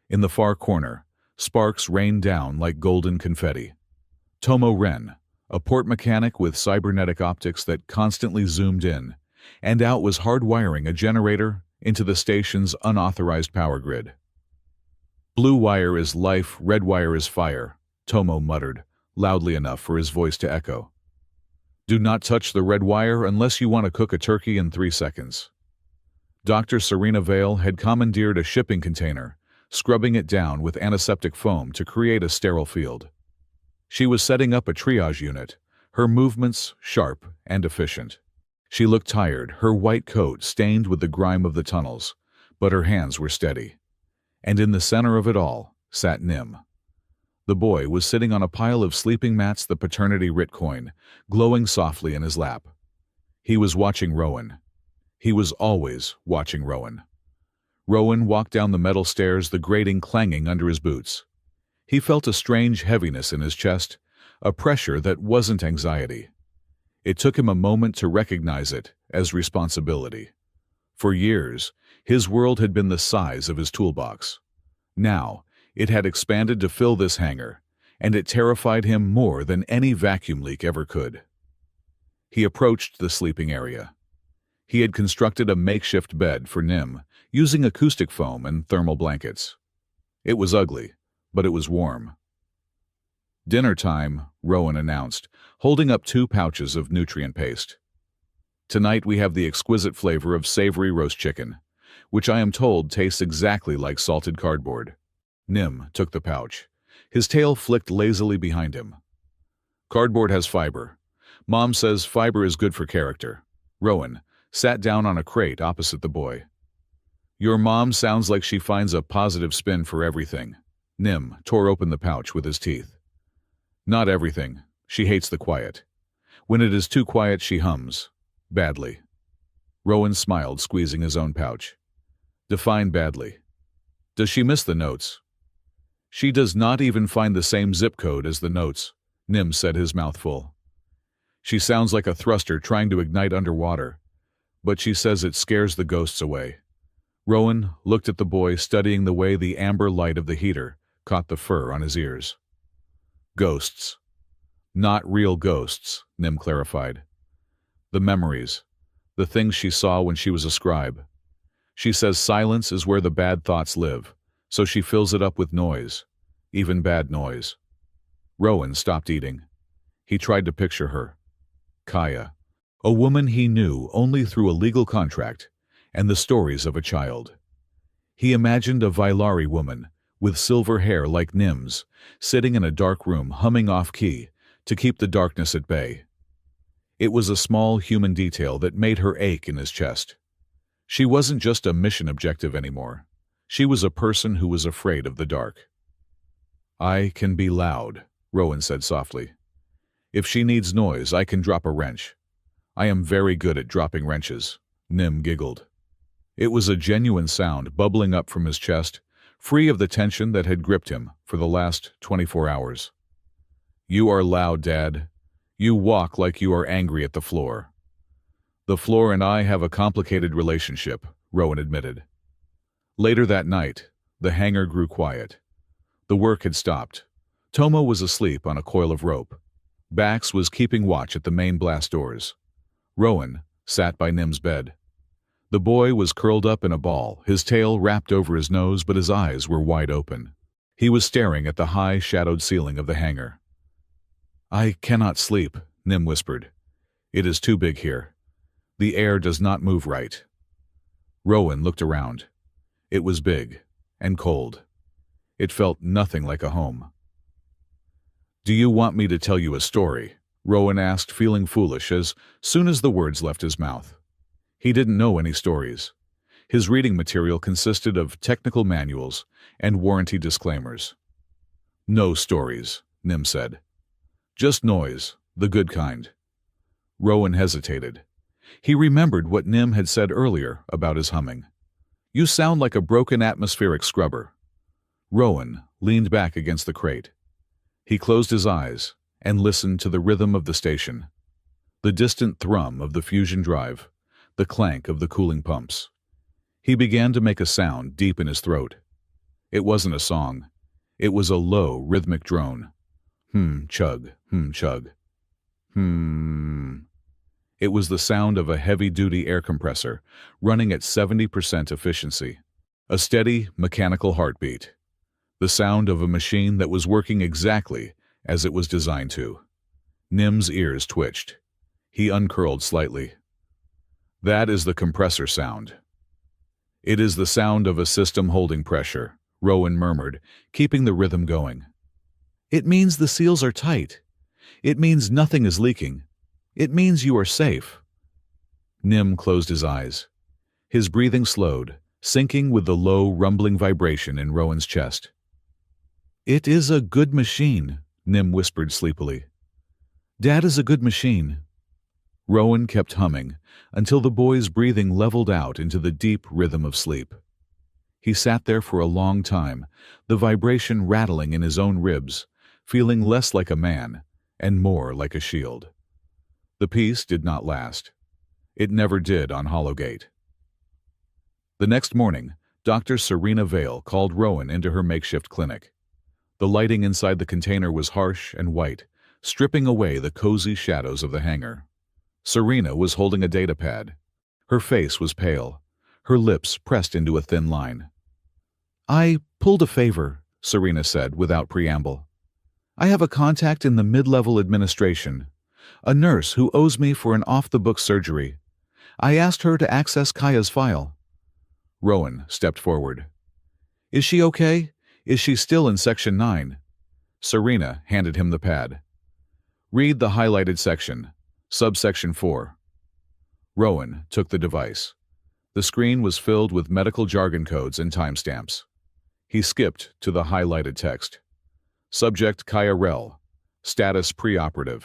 In the far corner, sparks rained down like golden confetti. Tomo Ren, a port mechanic with cybernetic optics that constantly zoomed in and out, was hardwiring a generator into the station's unauthorized power grid. Blue wire is life, red wire is fire, Tomo muttered, loudly enough for his voice to echo. Do not touch the red wire unless you want to cook a turkey in 3 seconds. Dr. Serena Vale had commandeered a shipping container, scrubbing it down with antiseptic foam to create a sterile field. She was setting up a triage unit, her movements sharp and efficient. She looked tired, her white coat stained with the grime of the tunnels, but her hands were steady. And in the center of it all sat Nim. The boy was sitting on a pile of sleeping mats, the paternity writ coin glowing softly in his lap. He was watching Rowan. He was always watching Rowan. Rowan walked down the metal stairs, the grating clanging under his boots. He felt a strange heaviness in his chest, a pressure that wasn't anxiety. It took him a moment to recognize it as responsibility. For years, his world had been the size of his toolbox. Now, it had expanded to fill this hangar, and it terrified him more than any vacuum leak ever could. He approached the sleeping area. He had constructed a makeshift bed for Nim, using acoustic foam and thermal blankets. It was ugly, but it was warm. Dinner time, Rowan announced, holding up 2 pouches of nutrient paste. Tonight we have the exquisite flavor of savory roast chicken, which I am told tastes exactly like salted cardboard. Nim took the pouch. His tail flicked lazily behind him. Cardboard has fiber. Mom says fiber is good for character. Rowan sat down on a crate opposite the boy. Your mom sounds like she finds a positive spin for everything. Nim tore open the pouch with his teeth. Not everything. She hates the quiet. When it is too quiet, she hums. Badly. Rowan smiled, squeezing his own pouch. Define badly. Does she miss the notes? She does not even find the same zip code as the notes, Nim said, his mouth full. She sounds like a thruster trying to ignite underwater, but she says it scares the ghosts away. Rowan looked at the boy, studying the way the amber light of the heater caught the fur on his ears. Ghosts. Not real ghosts, Nim clarified. The memories. The things she saw when she was a scribe. She says silence is where the bad thoughts live, so she fills it up with noise, even bad noise. Rowan stopped eating. He tried to picture her. Kaya. A woman he knew only through a legal contract and the stories of a child. He imagined a Vailari woman, with silver hair like Nim's, sitting in a dark room humming off-key to keep the darkness at bay. It was a small human detail that made her ache in his chest. She wasn't just a mission objective anymore. She was a person who was afraid of the dark. I can be loud, Rowan said softly. If she needs noise, I can drop a wrench. I am very good at dropping wrenches, Nim giggled. It was a genuine sound bubbling up from his chest, free of the tension that had gripped him for the last 24 hours. You are loud, Dad. You walk like you are angry at the floor. The floor and I have a complicated relationship, Rowan admitted. Later that night, the hangar grew quiet. The work had stopped. Tomo was asleep on a coil of rope. Bax was keeping watch at the main blast doors. Rowan sat by Nim's bed. The boy was curled up in a ball, his tail wrapped over his nose, but his eyes were wide open. He was staring at the high, shadowed ceiling of the hangar. I cannot sleep, Nim whispered. It is too big here. The air does not move right. Rowan looked around. It was big and cold. It felt nothing like a home. Do you want me to tell you a story? Rowan asked, feeling foolish as soon as the words left his mouth. He didn't know any stories. His reading material consisted of technical manuals and warranty disclaimers. No stories, Nim said. Just noise, the good kind. Rowan hesitated. He remembered what Nim had said earlier about his humming. You sound like a broken atmospheric scrubber. Rowan leaned back against the crate. He closed his eyes and listened to the rhythm of the station, the distant thrum of the fusion drive, the clank of the cooling pumps. He began to make a sound deep in his throat. It wasn't a song. It was a low, rhythmic drone. Chug, chug. It was the sound of a heavy-duty air compressor running at 70% efficiency. A steady, mechanical heartbeat. The sound of a machine that was working exactly as it was designed to. Nim's ears twitched. He uncurled slightly. That is the compressor sound. It is the sound of a system holding pressure, Rowan murmured, keeping the rhythm going. It means the seals are tight. It means nothing is leaking. It means you are safe. Nim closed his eyes. His breathing slowed, syncing with the low, rumbling vibration in Rowan's chest. It is a good machine, Nim whispered sleepily. Dad is a good machine. Rowan kept humming until the boy's breathing leveled out into the deep rhythm of sleep. He sat there for a long time, the vibration rattling in his own ribs, feeling less like a man and more like a shield. The peace did not last. It never did on Hollowgate. The next morning, Dr. Serena Vale called Rowan into her makeshift clinic. The lighting inside the container was harsh and white, stripping away the cozy shadows of the hangar. Serena was holding a datapad. Her face was pale, her lips pressed into a thin line. I pulled a favor, Serena said without preamble. I have a contact in the mid-level administration, a nurse who owes me for an off-the-book surgery. I asked her to access Kaya's file. Rowan stepped forward. Is she okay? Is she still in Section 9? Serena handed him the pad. Read the highlighted section, subsection 4. Rowan took the device. The screen was filled with medical jargon codes and timestamps. He skipped to the highlighted text. Subject Kaya Rel. Status preoperative.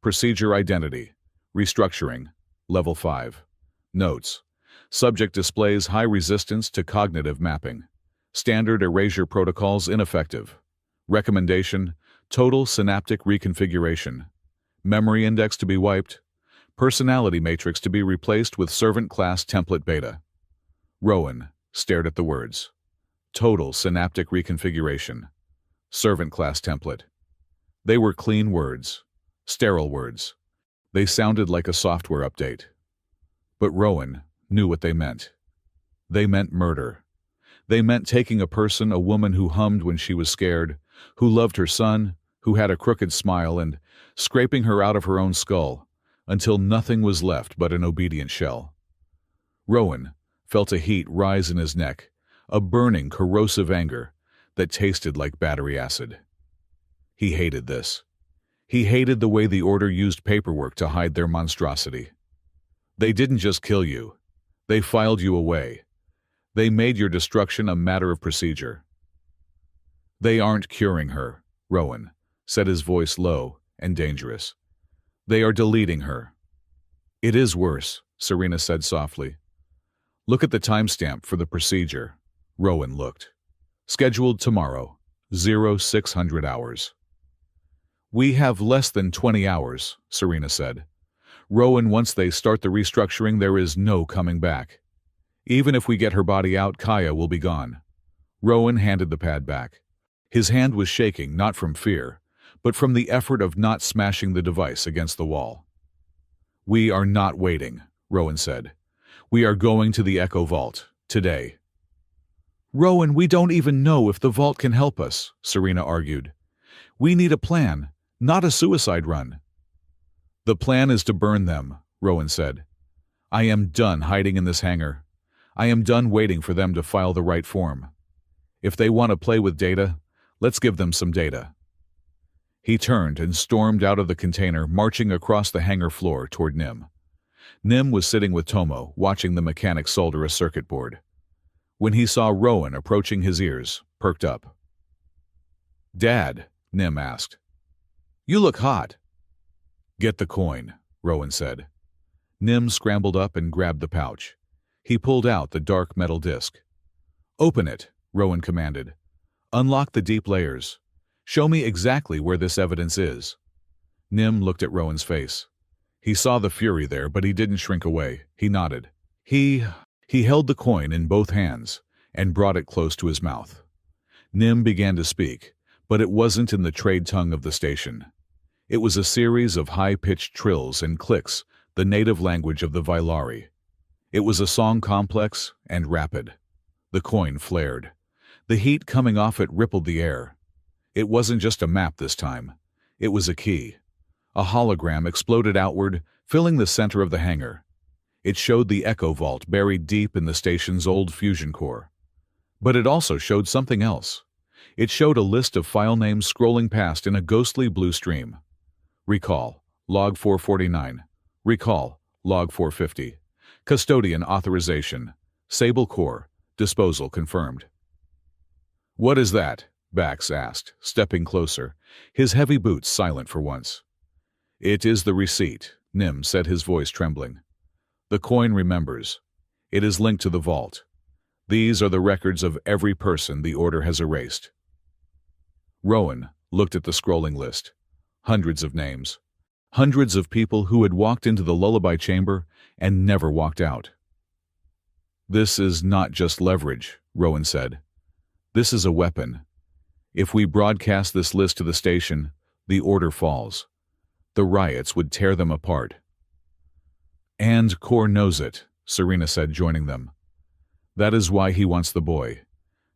Procedure identity. Restructuring. Level 5. Notes. Subject displays high resistance to cognitive mapping. Standard erasure protocols ineffective. Recommendation: total synaptic reconfiguration. Memory index to be wiped. Personality matrix to be replaced with servant class template beta. Rowan stared at the words. Total synaptic reconfiguration. Servant class template. They were clean words. Sterile words. They sounded like a software update. But Rowan knew what they meant. They meant murder. They meant taking a person, a woman who hummed when she was scared, who loved her son, who had a crooked smile, and scraping her out of her own skull until nothing was left but an obedient shell. Rowan felt a heat rise in his neck, a burning, corrosive anger that tasted like battery acid. He hated this. He hated the way the Order used paperwork to hide their monstrosity. They didn't just kill you. They filed you away. They made your destruction a matter of procedure. They aren't curing her, Rowan said, his voice low and dangerous. They are deleting her. It is worse, Serena said softly. Look at the timestamp for the procedure. Rowan looked. Scheduled tomorrow, 0600 hours. We have less than 20 hours, Serena said. Rowan, once they start the restructuring, there is no coming back. Even if we get her body out, Kaya will be gone. Rowan handed the pad back. His hand was shaking, not from fear, but from the effort of not smashing the device against the wall. We are not waiting, Rowan said. We are going to the Echo Vault, today. Rowan, we don't even know if the Vault can help us, Serena argued. We need a plan, not a suicide run. The plan is to burn them, Rowan said. I am done hiding in this hangar. I am done waiting for them to file the right form. If they want to play with data, let's give them some data. He turned and stormed out of the container, marching across the hangar floor toward Nim. Nim was sitting with Tomo, watching the mechanic solder a circuit board. When he saw Rowan approaching, his ears perked up. Dad, Nim asked. You look hot. Get the coin, Rowan said. Nim scrambled up and grabbed the pouch. He pulled out the dark metal disc. Open it, Rowan commanded. Unlock the deep layers. Show me exactly where this evidence is. Nim looked at Rowan's face. He saw the fury there, but he didn't shrink away. He nodded. He held the coin in both hands and brought it close to his mouth. Nim began to speak, but it wasn't in the trade tongue of the station. It was a series of high-pitched trills and clicks, the native language of the Vailari. It was a song complex and rapid. The coin flared. The heat coming off it rippled the air. It wasn't just a map this time. It was a key. A hologram exploded outward, filling the center of the hangar. It showed the Echo Vault buried deep in the station's old fusion core. But it also showed something else. It showed a list of file names scrolling past in a ghostly blue stream. Recall, log 449. Recall, log 450. Custodian authorization. Sable core. Disposal confirmed. What is that? Bax asked, stepping closer, his heavy boots silent for once. It is the receipt, Nim said, his voice trembling. The coin remembers. It is linked to the vault. These are the records of every person the Order has erased. Rowan looked at the scrolling list. Hundreds of names. Hundreds of people who had walked into the lullaby chamber and never walked out. This is not just leverage, Rowan said. This is a weapon. If we broadcast this list to the station, the Order falls. The riots would tear them apart. And Core knows it, Serena said, joining them. That is why he wants the boy.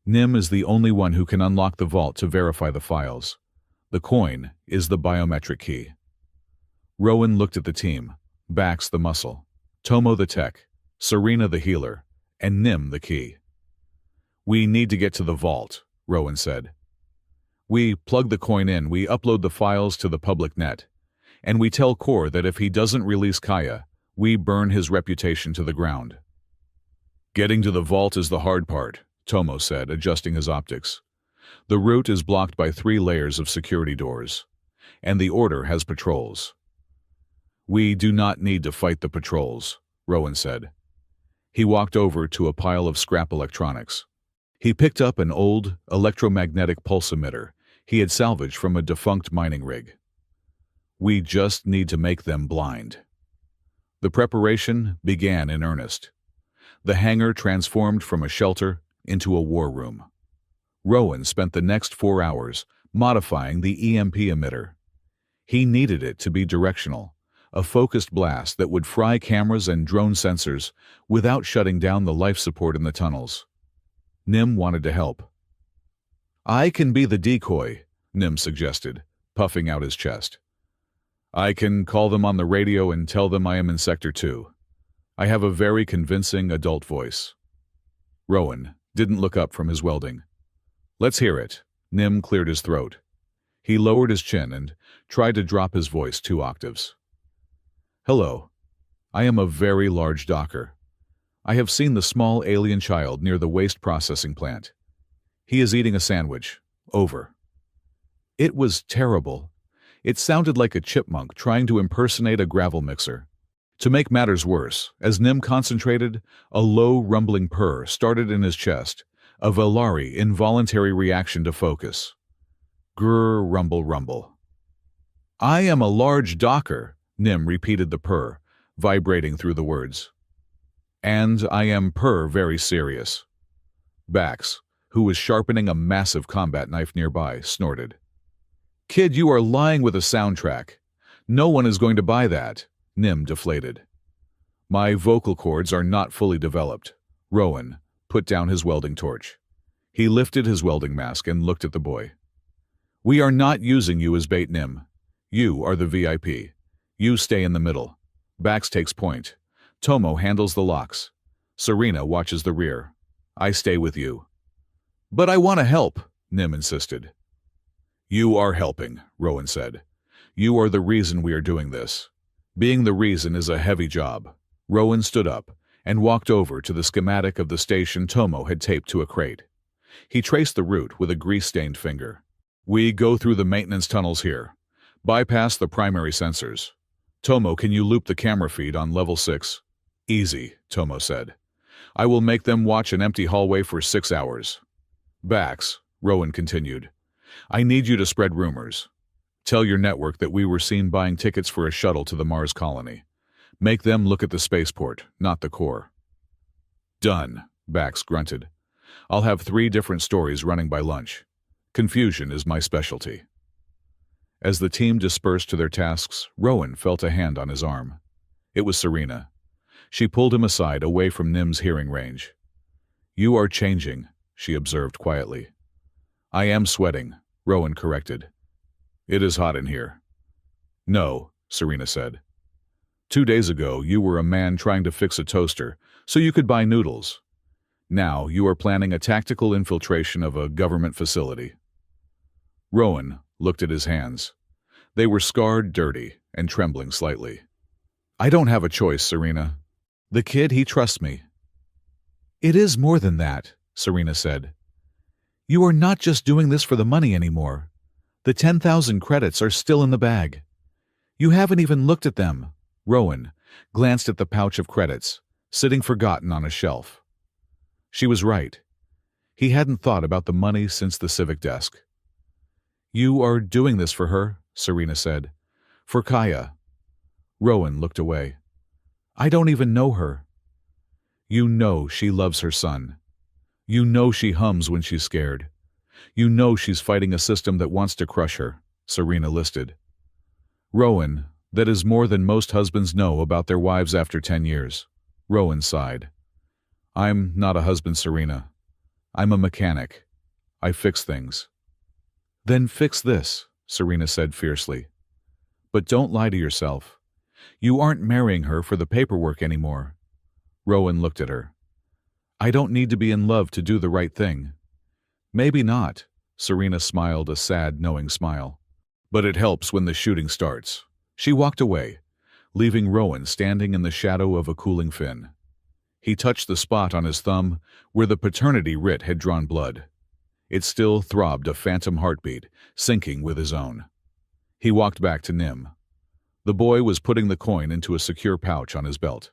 Nim is the only one who can unlock the vault to verify the files. The coin is the biometric key. Rowan looked at the team, Bax the muscle, Tomo the tech, Serena the healer, and Nim the key. We need to get to the vault, Rowan said. We plug the coin in, we upload the files to the public net, and we tell Core that if he doesn't release Kaya, we burn his reputation to the ground. Getting to the vault is the hard part, Tomo said, adjusting his optics. The route is blocked by 3 layers of security doors, and the Order has patrols. We do not need to fight the patrols, Rowan said. He walked over to a pile of scrap electronics. He picked up an old electromagnetic pulse emitter he had salvaged from a defunct mining rig. We just need to make them blind. The preparation began in earnest. The hangar transformed from a shelter into a war room. Rowan spent the next 4 hours modifying the EMP emitter. He needed it to be directional, a focused blast that would fry cameras and drone sensors without shutting down the life support in the tunnels. Nim wanted to help. "I can be the decoy," Nim suggested, puffing out his chest. "I can call them on the radio and tell them I am in Sector 2. I have a very convincing adult voice." Rowan didn't look up from his welding. "Let's hear it." Nim cleared his throat. He lowered his chin and tried to drop his voice 2 octaves. "Hello. I am a very large docker. I have seen the small alien child near the waste processing plant. He is eating a sandwich. Over." It was terrible. It sounded like a chipmunk trying to impersonate a gravel mixer. To make matters worse, as Nim concentrated, a low, rumbling purr started in his chest, a Valari involuntary reaction to focus. Grrr, rumble, rumble. "I am a large docker," Nim repeated the purr, vibrating through the words. "And I am very serious." Bax, who was sharpening a massive combat knife nearby, snorted. "Kid, you are lying with a soundtrack. No one is going to buy that," Nim deflated. "My vocal cords are not fully developed." Rowan put down his welding torch. He lifted his welding mask and looked at the boy. "We are not using you as bait, Nim. You are the VIP. You stay in the middle. Bax takes point. Tomo handles the locks. Serena watches the rear. I stay with you." "But I want to help," Nim insisted. "You are helping," Rowan said. "You are the reason we are doing this. Being the reason is a heavy job." Rowan stood up and walked over to the schematic of the station Tomo had taped to a crate. He traced the route with a grease-stained finger. "We go through the maintenance tunnels here. Bypass the primary sensors. Tomo, can you loop the camera feed on level 6? "Easy," Tomo said. "I will make them watch an empty hallway for 6 hours. Bax," Rowan continued, "I need you to spread rumors. Tell your network that we were seen buying tickets for a shuttle to the Mars colony. Make them look at the spaceport, not the core." "Done," Bax grunted. "I'll have 3 different stories running by lunch. Confusion is my specialty." As the team dispersed to their tasks, Rowan felt a hand on his arm. It was Serena. She pulled him aside, away from Nim's hearing range. "You are changing," she observed quietly. "I am sweating," Rowan corrected. "It is hot in here." "No," Serena said. 2 days ago, you were a man trying to fix a toaster so you could buy noodles. Now you are planning a tactical infiltration of a government facility." Rowan looked at his hands. They were scarred, dirty, and trembling slightly. "I don't have a choice, Serena. The kid, he trusts me." "It is more than that," Serena said. "You are not just doing this for the money anymore. The 10,000 credits are still in the bag. You haven't even looked at them." Rowan glanced at the pouch of credits, sitting forgotten on a shelf. She was right. He hadn't thought about the money since the civic desk. "You are doing this for her," Serena said. "For Kaya." Rowan looked away. "I don't even know her." "You know she loves her son. You know she hums when she's scared. You know she's fighting a system that wants to crush her," Serena listed. "Rowan, that is more than most husbands know about their wives after 10 years. Rowan sighed. "I'm not a husband, Serena. I'm a mechanic. I fix things." "Then fix this," Serena said fiercely. "But don't lie to yourself. You aren't marrying her for the paperwork anymore." Rowan looked at her. "I don't need to be in love to do the right thing." "Maybe not," Serena smiled a sad, knowing smile. "But it helps when the shooting starts." She walked away, leaving Rowan standing in the shadow of a cooling fin. He touched the spot on his thumb where the paternity writ had drawn blood. It still throbbed a phantom heartbeat, syncing with his own. He walked back to Nim. The boy was putting the coin into a secure pouch on his belt.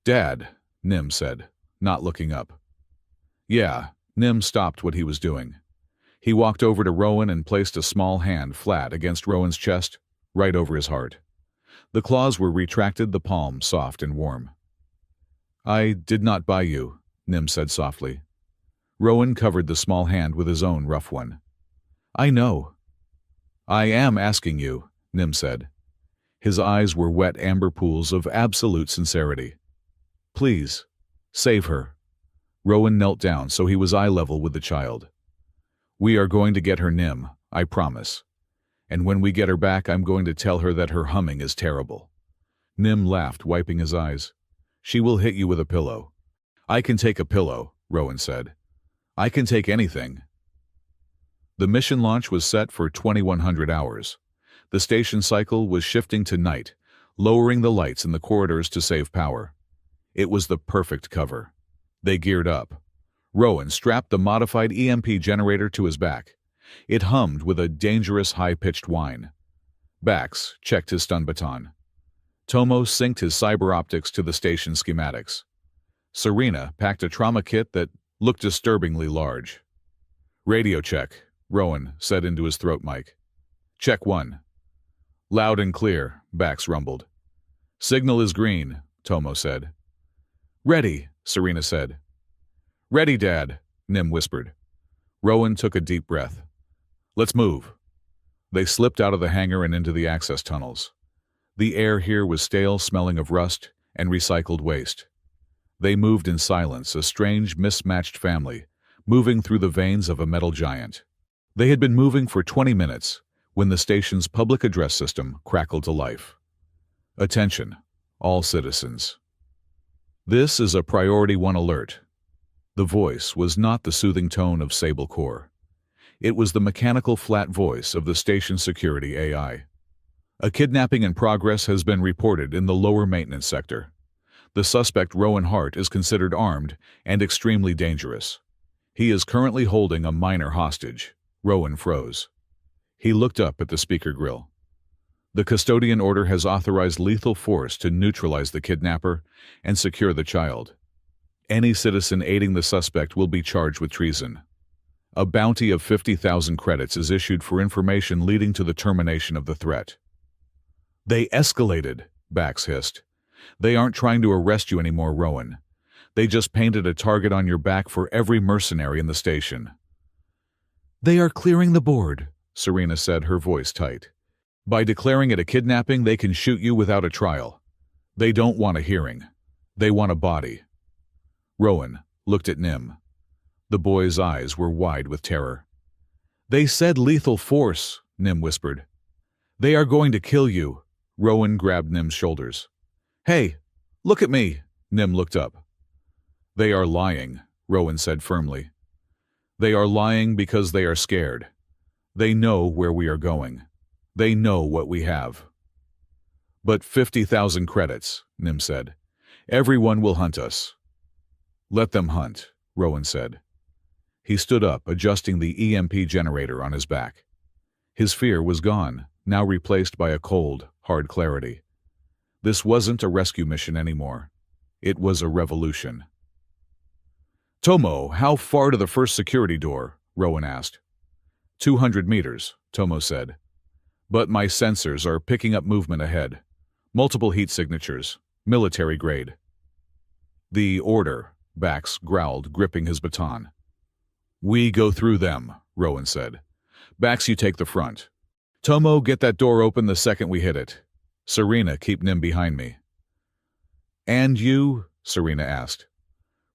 "Dad," Nim said, not looking up. "Yeah," Nim stopped what he was doing. He walked over to Rowan and placed a small hand flat against Rowan's chest. right over his heart. The claws were retracted, the palm soft and warm. "I did not buy you," Nim said softly. Rowan covered the small hand with his own rough one. "I know." "I am asking you," Nim said. His eyes were wet amber pools of absolute sincerity. "Please, save her." Rowan knelt down so he was eye level with the child. "We are going to get her, Nim, I promise. And when we get her back, I'm going to tell her that her humming is terrible." Nim laughed, wiping his eyes. "She will hit you with a pillow." "I can take a pillow," Rowan said. "I can take anything." The mission launch was set for 2100 hours. The station cycle was shifting to night, lowering the lights in the corridors to save power. It was the perfect cover. They geared up. Rowan strapped the modified EMP generator to his back. It hummed with a dangerous high-pitched whine. Bax checked his stun baton. Tomo synced his cyber optics to the station schematics. Serena packed a trauma kit that looked disturbingly large. "Radio check," Rowan said into his throat mic. "Check 1. "Loud and clear," Bax rumbled. "Signal is green," Tomo said. "Ready," Serena said. "Ready, Dad," Nim whispered. Rowan took a deep breath. "Let's move." They slipped out of the hangar and into the access tunnels. The air here was stale, smelling of rust and recycled waste. They moved in silence, a strange, mismatched family, moving through the veins of a metal giant. They had been moving for 20 minutes when the station's public address system crackled to life. "Attention, all citizens. This is a Priority 1 alert." The voice was not the soothing tone of Sable Core. It was the mechanical flat voice of the station security AI. "A kidnapping in progress has been reported in the lower maintenance sector. The suspect, Rowan Hart, is considered armed and extremely dangerous. He is currently holding a minor hostage." Rowan froze. He looked up at the speaker grill. "The custodian order has authorized lethal force to neutralize the kidnapper and secure the child. Any citizen aiding the suspect will be charged with treason. A bounty of 50,000 credits is issued for information leading to the termination of the threat." "They escalated," Bax hissed. "They aren't trying to arrest you anymore, Rowan. They just painted a target on your back for every mercenary in the station." "They are clearing the board," Serena said, her voice tight. "By declaring it a kidnapping, they can shoot you without a trial. They don't want a hearing. They want a body." Rowan looked at Nim. The boy's eyes were wide with terror. "They said lethal force," Nim whispered. "They are going to kill you." Rowan grabbed Nim's shoulders. "Hey, look at me." Nim looked up. "They are lying," Rowan said firmly. "They are lying because they are scared. They know where we are going. They know what we have." "But 50,000 credits," Nim said. "Everyone will hunt us." "Let them hunt," Rowan said. He stood up, adjusting the EMP generator on his back. His fear was gone, now replaced by a cold, hard clarity. This wasn't a rescue mission anymore. It was a revolution. "Tomo, how far to the first security door?" Rowan asked. 200 meters, Tomo said. "But my sensors are picking up movement ahead. Multiple heat signatures, military grade." "The order," Bax growled, gripping his baton. "We go through them," Rowan said. "Bax, you take the front. Tomo, get that door open the second we hit it. Serena, keep Nim behind me." "And you?" Serena asked.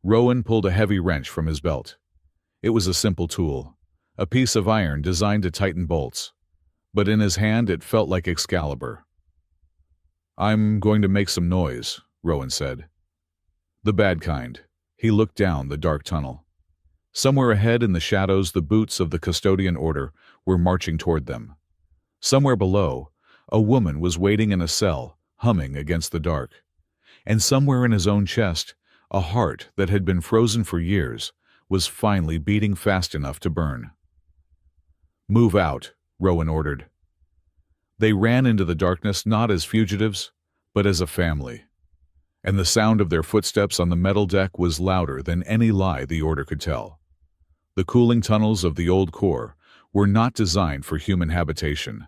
Rowan pulled a heavy wrench from his belt. It was a simple tool, a piece of iron designed to tighten bolts. But in his hand it felt like Excalibur. "I'm going to make some noise," Rowan said. "The bad kind." He looked down the dark tunnel. Somewhere ahead in the shadows, the boots of the custodian order were marching toward them. Somewhere below, a woman was waiting in a cell, humming against the dark. And somewhere in his own chest, a heart that had been frozen for years was finally beating fast enough to burn. "Move out," Rowan ordered. They ran into the darkness not as fugitives, but as a family. And the sound of their footsteps on the metal deck was louder than any lie the order could tell. The cooling tunnels of the old core were not designed for human habitation.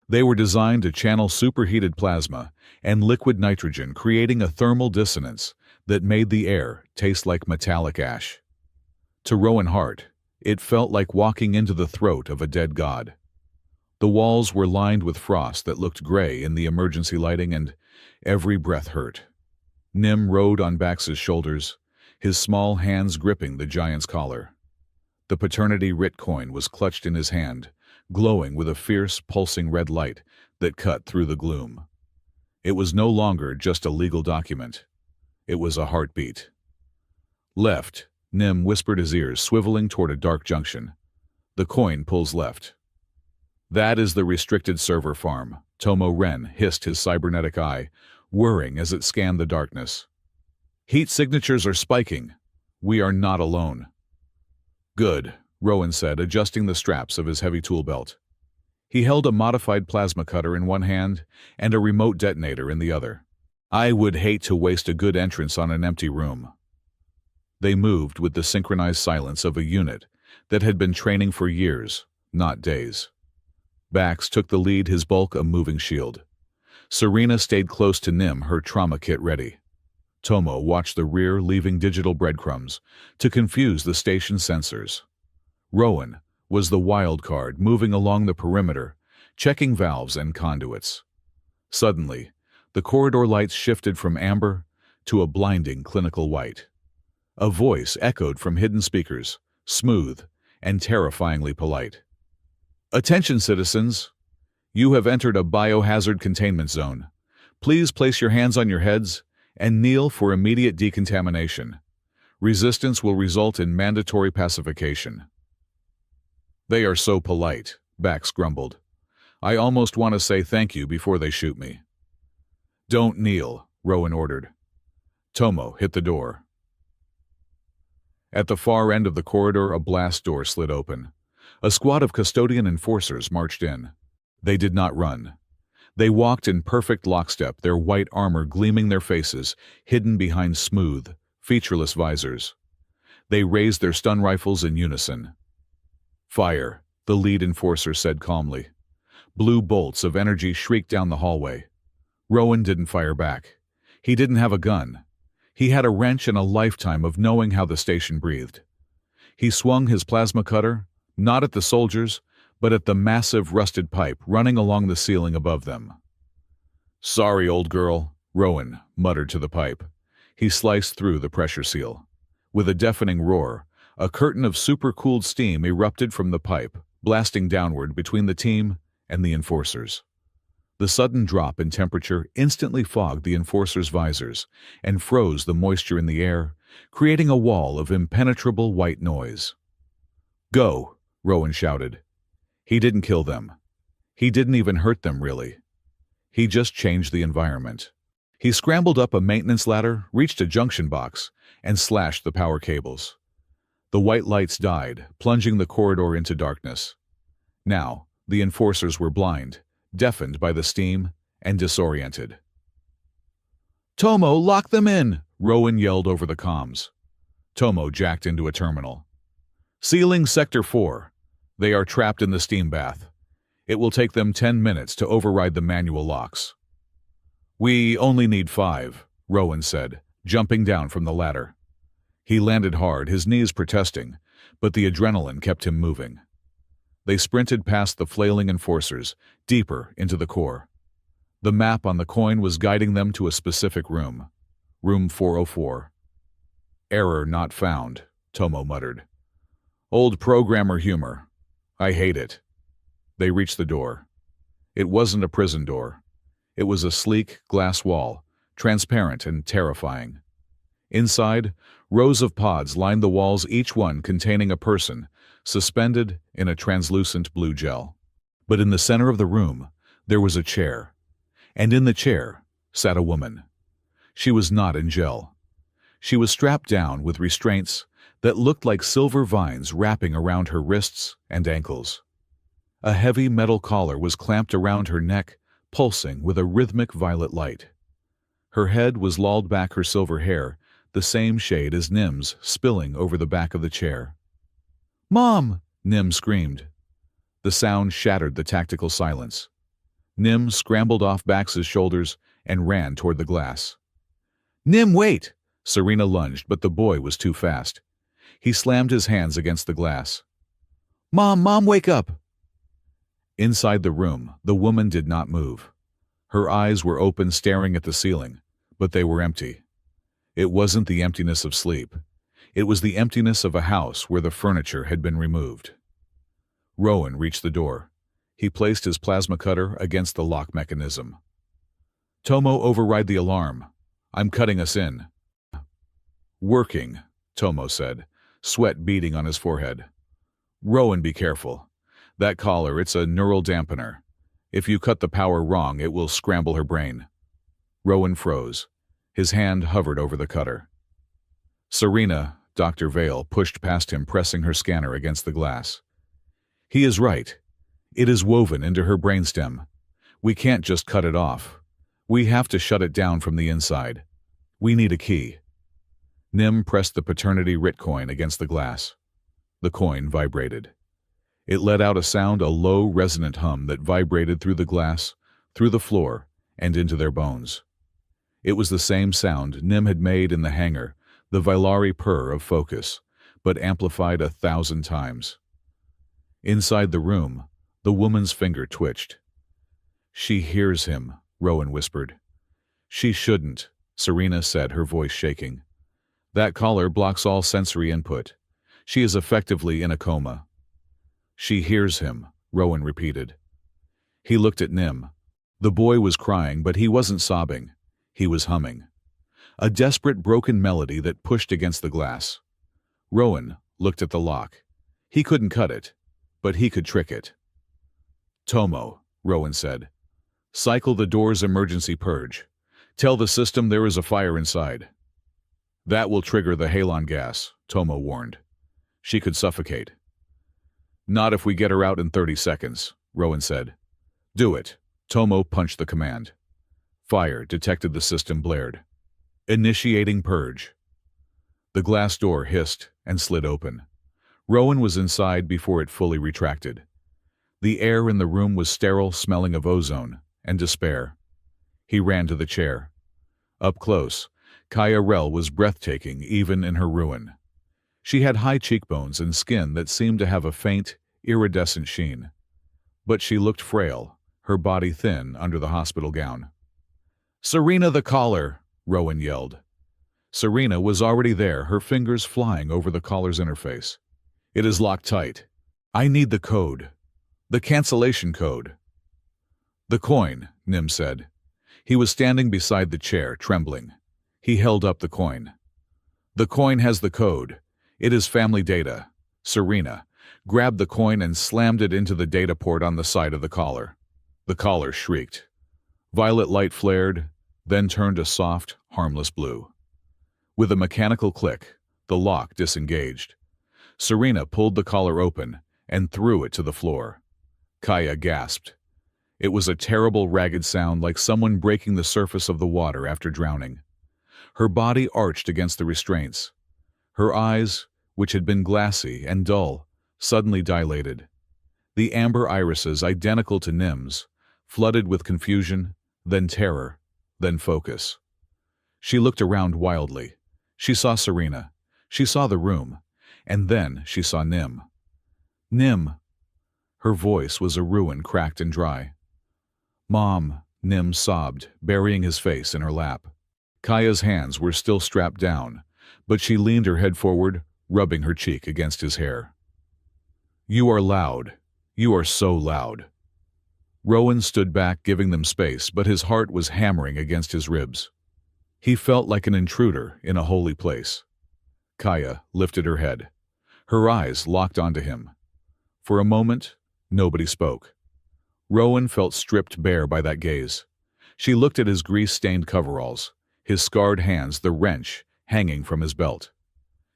They were designed to channel superheated plasma and liquid nitrogen, creating a thermal dissonance that made the air taste like metallic ash. To Rowan Hart, it felt like walking into the throat of a dead god. The walls were lined with frost that looked gray in the emergency lighting, and every breath hurt. Nim rode on Bax's shoulders, his small hands gripping the giant's collar. The paternity writ coin was clutched in his hand, glowing with a fierce, pulsing red light that cut through the gloom. It was no longer just a legal document. It was a heartbeat. Left, Nim whispered, his ears swiveling toward a dark junction. The coin pulls left. That is the restricted server farm, Tomo Ren hissed, his cybernetic eye whirring as it scanned the darkness. Heat signatures are spiking. We are not alone. Good, Rowan said, adjusting the straps of his heavy tool belt. He held a modified plasma cutter in one hand and a remote detonator in the other. I would hate to waste a good entrance on an empty room. They moved with the synchronized silence of a unit that had been training for years, not days. Bax took the lead, his bulk a moving shield. Serena stayed close to Nim, her trauma kit ready. Tomo watched the rear, leaving digital breadcrumbs to confuse the station sensors. Rowan was the wild card, moving along the perimeter, checking valves and conduits. Suddenly, the corridor lights shifted from amber to a blinding clinical white. A voice echoed from hidden speakers, smooth and terrifyingly polite. Attention, citizens! You have entered a biohazard containment zone. Please place your hands on your heads and kneel for immediate decontamination. Resistance will result in mandatory pacification. They are so polite, Bax grumbled. I almost want to say thank you before they shoot me. Don't kneel, Rowan ordered. Tomo hit the door. At the far end of the corridor, a blast door slid open. A squad of custodian enforcers marched in. They did not run. They walked in perfect lockstep, their white armor gleaming, their faces hidden behind smooth, featureless visors. They raised their stun rifles in unison. Fire, the lead enforcer said calmly. Blue bolts of energy shrieked down the hallway. Rowan didn't fire back. He didn't have a gun. He had a wrench and a lifetime of knowing how the station breathed. He swung his plasma cutter, not at the soldiers, but at the massive rusted pipe running along the ceiling above them. Sorry, old girl, Rowan muttered to the pipe. He sliced through the pressure seal. With a deafening roar, a curtain of supercooled steam erupted from the pipe, blasting downward between the team and the enforcers. The sudden drop in temperature instantly fogged the enforcers' visors and froze the moisture in the air, creating a wall of impenetrable white noise. Go, Rowan shouted. He didn't kill them. He didn't even hurt them, really. He just changed the environment. He scrambled up a maintenance ladder, reached a junction box, and slashed the power cables. The white lights died, plunging the corridor into darkness. Now, the enforcers were blind, deafened by the steam, and disoriented. Tomo, lock them in! Rowan yelled over the comms. Tomo jacked into a terminal. Sealing Sector 4. They are trapped in the steam bath. It will take them 10 minutes to override the manual locks. We only need 5, Rowan said, jumping down from the ladder. He landed hard, his knees protesting, but the adrenaline kept him moving. They sprinted past the flailing enforcers, deeper into the core. The map on the coin was guiding them to a specific room. Room 404. Error not found, Tomo muttered. Old programmer humor. I hate it. They reached the door. It wasn't a prison door. It was a sleek glass wall, transparent and terrifying. Inside, rows of pods lined the walls, each one containing a person, suspended in a translucent blue gel. But in the center of the room, there was a chair. And in the chair sat a woman. She was not in gel. She was strapped down with restraints that looked like silver vines wrapping around her wrists and ankles. A heavy metal collar was clamped around her neck, pulsing with a rhythmic violet light. Her head was lolled back, her silver hair, the same shade as Nim's, spilling over the back of the chair. Mom! Nim screamed. The sound shattered the tactical silence. Nim scrambled off Bax's shoulders and ran toward the glass. "Nim, wait!" Serena lunged, but the boy was too fast. He slammed his hands against the glass. Mom, wake up!" Inside the room, the woman did not move. Her eyes were open, staring at the ceiling, but they were empty. It wasn't the emptiness of sleep. It was the emptiness of a house where the furniture had been removed. Rowan reached the door. He placed his plasma cutter against the lock mechanism. "Tomo, override the alarm. I'm cutting us in." "Working," Tomo said, sweat beading on his forehead. "Rowan, be careful. That collar, it's a neural dampener. If you cut the power wrong, it will scramble her brain." Rowan froze. His hand hovered over the cutter. "Serena," Dr. Vale pushed past him, pressing her scanner against the glass. "He is right. It is woven into her brainstem. We can't just cut it off. We have to shut it down from the inside. We need a key." Nim pressed the paternity writ coin against the glass. The coin vibrated. It let out a sound, a low, resonant hum that vibrated through the glass, through the floor, and into their bones. It was the same sound Nim had made in the hangar, the Vylari purr of focus, but amplified 1,000 times. Inside the room, the woman's finger twitched. "She hears him," Rowan whispered. "She shouldn't," Serena said, her voice shaking. "That collar blocks all sensory input. She is effectively in a coma." "She hears him," Rowan repeated. He looked at Nim. The boy was crying, but he wasn't sobbing. He was humming. A desperate, broken melody that pushed against the glass. Rowan looked at the lock. He couldn't cut it, but he could trick it. "Tomo," Rowan said. "Cycle the door's emergency purge. Tell the system there is a fire inside." "That will trigger the halon gas," Tomo warned. "She could suffocate." "Not if we get her out in 30 seconds, Rowan said. "Do it." Tomo punched the command. "Fire detected," the system blared. "Initiating purge." The glass door hissed and slid open. Rowan was inside before it fully retracted. The air in the room was sterile, smelling of ozone and despair. He ran to the chair. Up close, Kaya Rel was breathtaking even in her ruin. She had high cheekbones and skin that seemed to have a faint, iridescent sheen. But she looked frail, her body thin under the hospital gown. "Serena, the collar!" Rowan yelled. Serena was already there, her fingers flying over the collar's interface. "It is locked tight. I need the code. The cancellation code." "The coin," Nim said. He was standing beside the chair, trembling. He held up the coin. "The coin has the code. It is family data." Serena grabbed the coin and slammed it into the data port on the side of the collar. The collar shrieked. Violet light flared, then turned a soft, harmless blue. With a mechanical click, the lock disengaged. Serena pulled the collar open and threw it to the floor. Kaya gasped. It was a terrible, ragged sound, like someone breaking the surface of the water after drowning. Her body arched against the restraints. Her eyes, which had been glassy and dull, suddenly dilated. The amber irises, identical to Nim's, flooded with confusion, then terror, then focus. She looked around wildly. She saw Serena. She saw the room. And then she saw Nim. "Nim!" Her voice was a ruin, cracked and dry. "Mom," Nim sobbed, burying his face in her lap. Kaya's hands were still strapped down, but she leaned her head forward, rubbing her cheek against his hair. "You are loud. You are so loud." Rowan stood back, giving them space, but his heart was hammering against his ribs. He felt like an intruder in a holy place. Kaya lifted her head. Her eyes locked onto him. For a moment, nobody spoke. Rowan felt stripped bare by that gaze. She looked at his grease-stained coveralls, his scarred hands, the wrench hanging from his belt.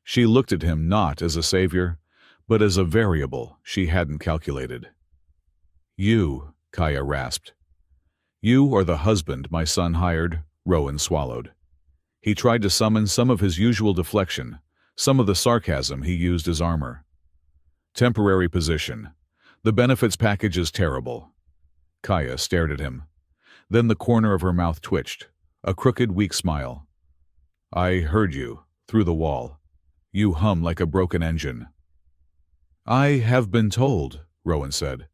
She looked at him not as a savior, but as a variable she hadn't calculated. "You," Kaya rasped. "You are the husband my son hired," Rowan swallowed. He tried to summon some of his usual deflection, some of the sarcasm he used as armor. "Temporary position. The benefits package is terrible." Kaya stared at him. Then the corner of her mouth twitched, a crooked, weak smile. I heard you, through the wall. You hum like a broken engine. I have been told, Rowan said,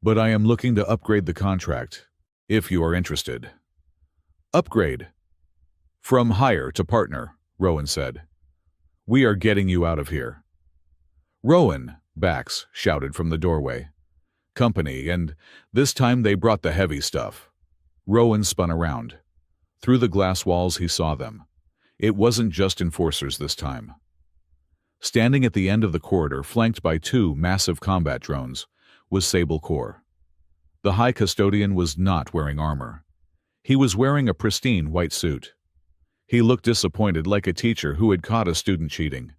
but I am looking to upgrade the contract, if you are interested. Upgrade? From hire to partner, Rowan said. We are getting you out of here. Rowan, Bax shouted from the doorway. Company, and this time they brought the heavy stuff. Rowan spun around. Through the glass walls he saw them. It wasn't just enforcers this time. Standing at the end of the corridor, flanked by two massive combat drones, was Sable Kor. The High Custodian was not wearing armor. He was wearing a pristine white suit. He looked disappointed, like a teacher who had caught a student cheating.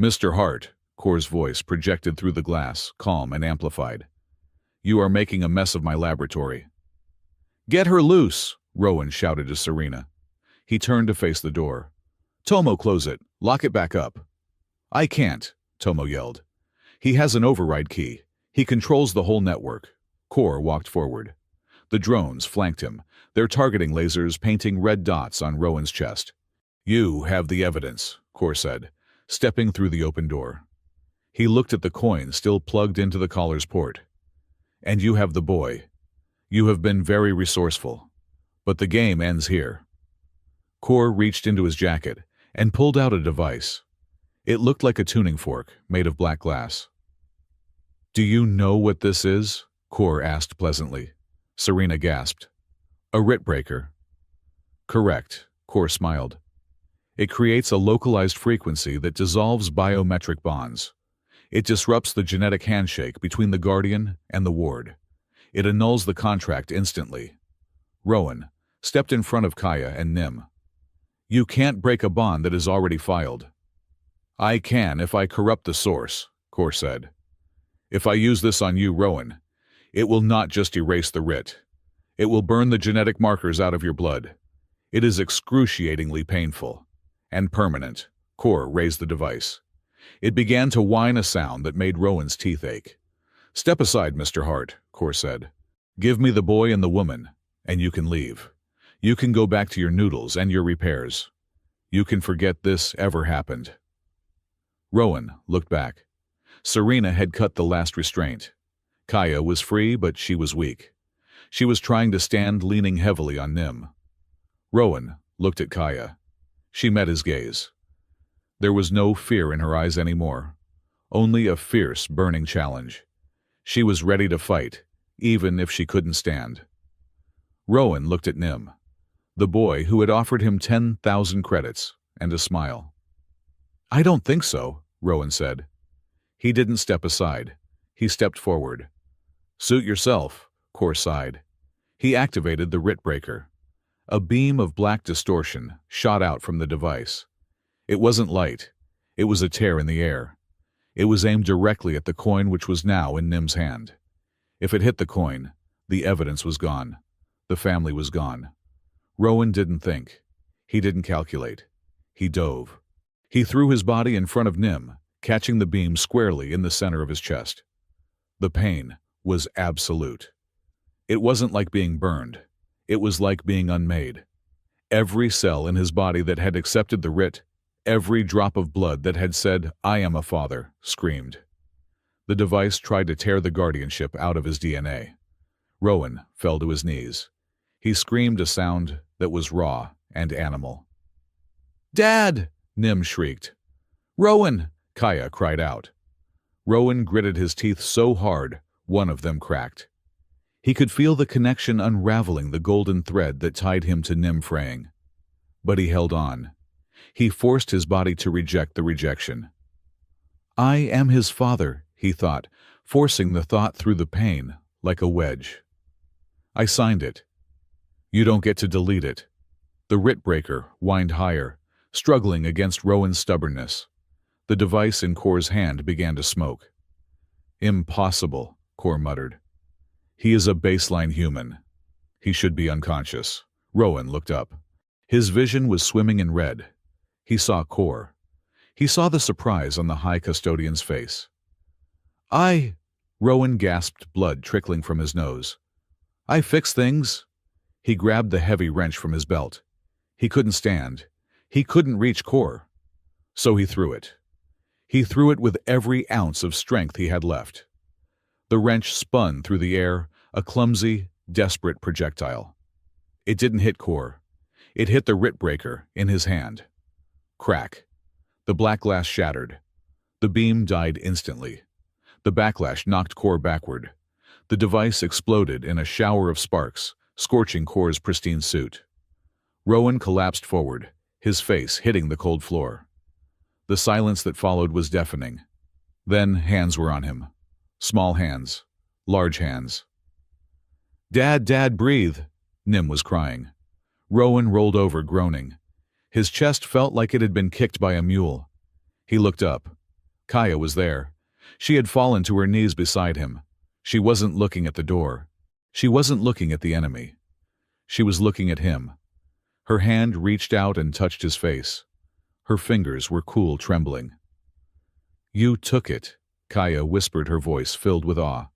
Mr. Hart, Kor's voice projected through the glass, calm and amplified. You are making a mess of my laboratory. Get her loose, Rowan shouted to Serena. He turned to face the door. Tomo, close it. Lock it back up. I can't, Tomo yelled. He has an override key. He controls the whole network. Kor walked forward. The drones flanked him, their targeting lasers painting red dots on Rowan's chest. You have the evidence, Kor said, stepping through the open door. He looked at the coin still plugged into the collar's port. And you have the boy. You have been very resourceful. But the game ends here. Kor reached into his jacket and pulled out a device. It looked like a tuning fork made of black glass. Do you know what this is? Kor asked pleasantly. Serena gasped. A writ breaker. Correct, Kor smiled. It creates a localized frequency that dissolves biometric bonds. It disrupts the genetic handshake between the Guardian and the Ward. It annuls the contract instantly. Rowan stepped in front of Kaya and Nim. You can't break a bond that is already filed. I can if I corrupt the source, Kor said. If I use this on you, Rowan, it will not just erase the writ. It will burn the genetic markers out of your blood. It is excruciatingly painful. And permanent. Kor raised the device. It began to whine a sound that made Rowan's teeth ache. Step aside, Mr. Hart, Kor said. Give me the boy and the woman, and you can leave. You can go back to your noodles and your repairs. You can forget this ever happened. Rowan looked back. Serena had cut the last restraint. Kaya was free, but she was weak. She was trying to stand, leaning heavily on Nim. Rowan looked at Kaya. She met his gaze. There was no fear in her eyes anymore, only a fierce, burning challenge. She was ready to fight, even if she couldn't stand. Rowan looked at Nim, the boy who had offered him 10,000 credits, and a smile. I don't think so, Rowan said. He didn't step aside. He stepped forward. Suit yourself, Kor sighed. He activated the writ breaker. A beam of black distortion shot out from the device. It wasn't light. It was a tear in the air. It was aimed directly at the coin which was now in Nim's hand. If it hit the coin, the evidence was gone. The family was gone. Rowan didn't think. He didn't calculate. He dove. He threw his body in front of Nim, catching the beam squarely in the center of his chest. The pain was absolute. It wasn't like being burned. It was like being unmade. Every cell in his body that had accepted the writ, every drop of blood that had said, I am a father, screamed. The device tried to tear the guardianship out of his DNA. Rowan fell to his knees. He screamed a sound that was raw and animal. Dad! Nim shrieked. Rowan! Kaya cried out. Rowan gritted his teeth so hard, one of them cracked. He could feel the connection unraveling the golden thread that tied him to Nim fraying. But he held on. He forced his body to reject the rejection. I am his father, he thought, forcing the thought through the pain like a wedge. I signed it. You don't get to delete it. The writ breaker whined higher, struggling against Rowan's stubbornness. The device in Kor's hand began to smoke. Impossible, Kor muttered. He is a baseline human. He should be unconscious. Rowan looked up. His vision was swimming in red. He saw Kor. He saw the surprise on the High Custodian's face. Rowan gasped, blood trickling from his nose. I fix things. He grabbed the heavy wrench from his belt. He couldn't stand. He couldn't reach core. So he threw it. He threw it with every ounce of strength he had left. The wrench spun through the air, a clumsy, desperate projectile. It didn't hit core. It hit the writ breaker in his hand. Crack. The black glass shattered. The beam died instantly. The backlash knocked core backward. The device exploded in a shower of sparks, scorching core's pristine suit. Rowan collapsed forward, his face hitting the cold floor. The silence that followed was deafening. Then hands were on him. Small hands. Large hands. Dad, breathe, Nim was crying. Rowan rolled over, groaning. His chest felt like it had been kicked by a mule. He looked up. Kaya was there. She had fallen to her knees beside him. She wasn't looking at the door. She wasn't looking at the enemy. She was looking at him. Her hand reached out and touched his face. Her fingers were cool, trembling. You took it, Kaya whispered, her voice filled with awe.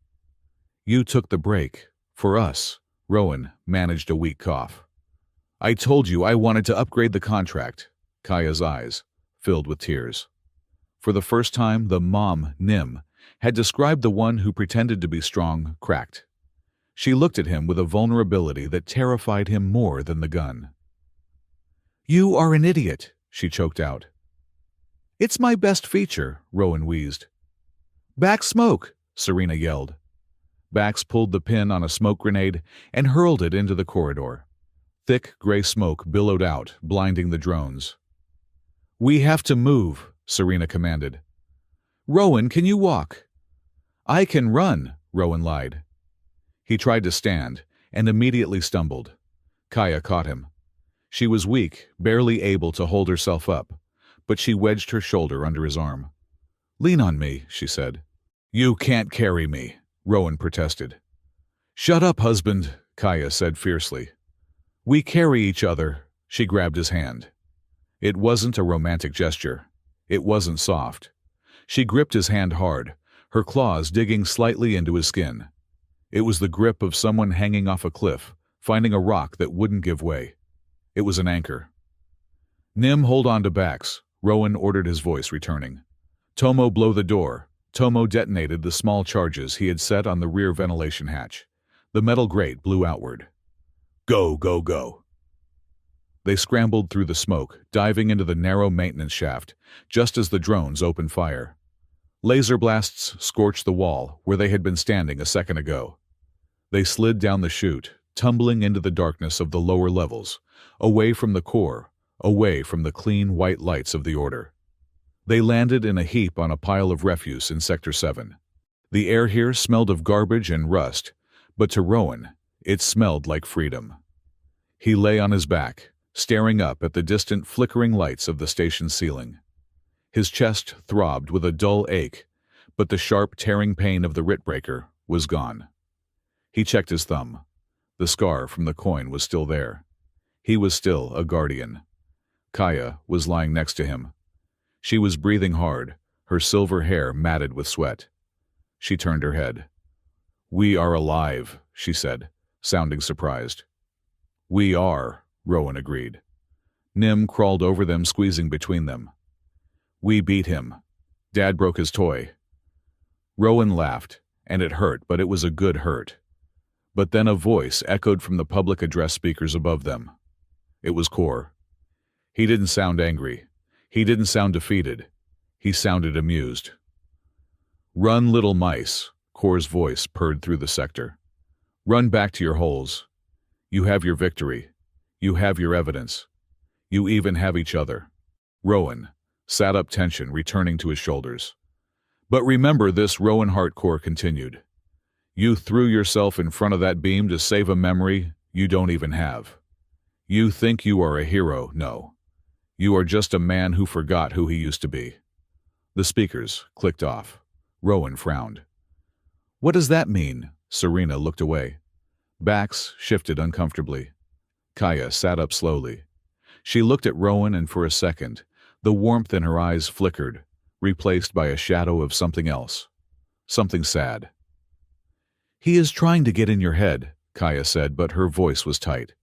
You took the break. For us, Rowan managed a weak cough. I told you I wanted to upgrade the contract, Kaya's eyes filled with tears. For the first time, the mom, Nim, had described the one who pretended to be strong, cracked. She looked at him with a vulnerability that terrified him more than the gun. You are an idiot, she choked out. It's my best feature, Rowan wheezed. Back smoke, Serena yelled. Bax pulled the pin on a smoke grenade and hurled it into the corridor. Thick gray smoke billowed out, blinding the drones. We have to move, Serena commanded. Rowan, can you walk? I can run, Rowan lied. He tried to stand and immediately stumbled. Kaya caught him. She was weak, barely able to hold herself up, but she wedged her shoulder under his arm. Lean on me, she said. You can't carry me, Rowan protested. Shut up, husband, Kaya said fiercely. We carry each other, she grabbed his hand. It wasn't a romantic gesture. It wasn't soft. She gripped his hand hard, her claws digging slightly into his skin. It was the grip of someone hanging off a cliff, finding a rock that wouldn't give way. It was an anchor. Nim, hold on to Bax, Rowan ordered, his voice returning. Tomo, blow the door. Tomo detonated the small charges he had set on the rear ventilation hatch. The metal grate blew outward. Go, go, go. They scrambled through the smoke, diving into the narrow maintenance shaft, just as the drones opened fire. Laser blasts scorched the wall where they had been standing a second ago. They slid down the chute, tumbling into the darkness of the lower levels, away from the core, away from the clean white lights of the Order. They landed in a heap on a pile of refuse in Sector 7. The air here smelled of garbage and rust, but to Rowan, it smelled like freedom. He lay on his back, staring up at the distant flickering lights of the station ceiling. His chest throbbed with a dull ache, but the sharp tearing pain of the writ breaker was gone. He checked his thumb. The scar from the coin was still there. He was still a guardian. Kaya was lying next to him. She was breathing hard, her silver hair matted with sweat. She turned her head. We are alive, she said, sounding surprised. We are, Rowan agreed. Nim crawled over them, squeezing between them. We beat him. Dad broke his toy. Rowan laughed, and it hurt, but it was a good hurt. But then a voice echoed from the public address speakers above them. It was Core. He didn't sound angry. He didn't sound defeated. He sounded amused. Run, little mice, Core's voice purred through the sector. Run back to your holes. You have your victory. You have your evidence. You even have each other. Rowan sat up, tension returning to his shoulders. But remember this, Rowan Hardcore continued. You threw yourself in front of that beam to save a memory you don't even have. You think you are a hero, no. You are just a man who forgot who he used to be. The speakers clicked off. Rowan frowned. What does that mean? Serena looked away. Bax shifted uncomfortably. Kaya sat up slowly. She looked at Rowan, and for a second, the warmth in her eyes flickered, replaced by a shadow of something else. Something sad. He is trying to get in your head, Kaya said, but her voice was tight.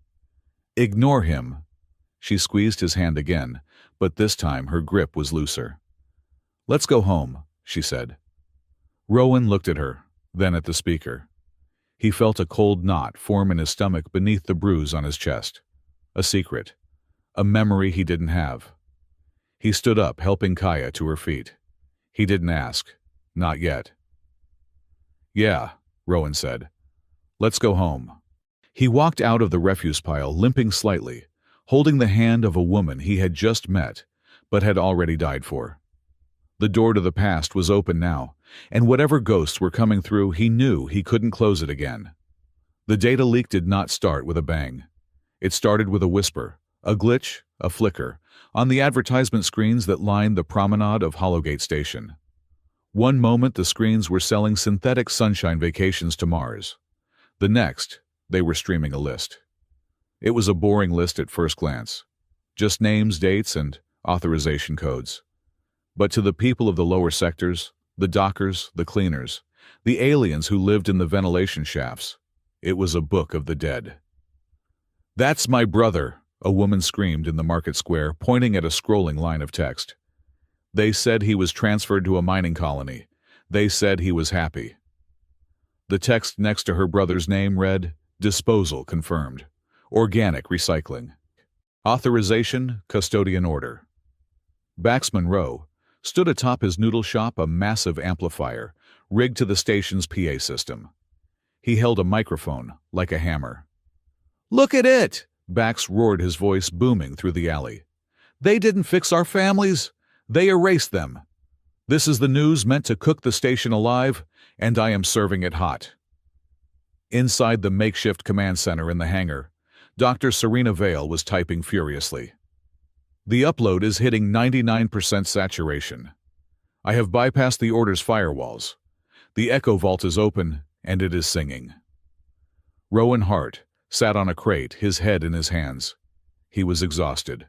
Ignore him. She squeezed his hand again, but this time her grip was looser. Let's go home, she said. Rowan looked at her, then at the speaker. He felt a cold knot form in his stomach beneath the bruise on his chest. A secret. A memory he didn't have. He stood up, helping Kaya to her feet. He didn't ask. Not yet. Yeah, Rowan said. Let's go home. He walked out of the refuse pile, limping slightly, holding the hand of a woman he had just met, but had already died for. The door to the past was open now, and whatever ghosts were coming through, he knew he couldn't close it again. The data leak did not start with a bang. It started with a whisper, a glitch, a flicker, on the advertisement screens that lined the promenade of Hollowgate Station. One moment the screens were selling synthetic sunshine vacations to Mars. The next, they were streaming a list. It was a boring list at first glance. Just names, dates, and authorization codes. But to the people of the lower sectors, the dockers, the cleaners, the aliens who lived in the ventilation shafts, it was a book of the dead. That's my brother, a woman screamed in the market square, pointing at a scrolling line of text. They said he was transferred to a mining colony. They said he was happy. The text next to her brother's name read, Disposal confirmed. Organic recycling. Authorization, custodian order. Baxman Rowe stood atop his noodle shop, a massive amplifier, rigged to the station's PA system. He held a microphone, like a hammer. Look at it! Bax roared, his voice booming through the alley. They didn't fix our families. They erased them. This is the news meant to cook the station alive, and I am serving it hot. Inside the makeshift command center in the hangar, Dr. Serena Vale was typing furiously. The upload is hitting 99% saturation. I have bypassed the order's firewalls. The Echo Vault is open, and it is singing. Rowan Hart sat on a crate, his head in his hands. He was exhausted.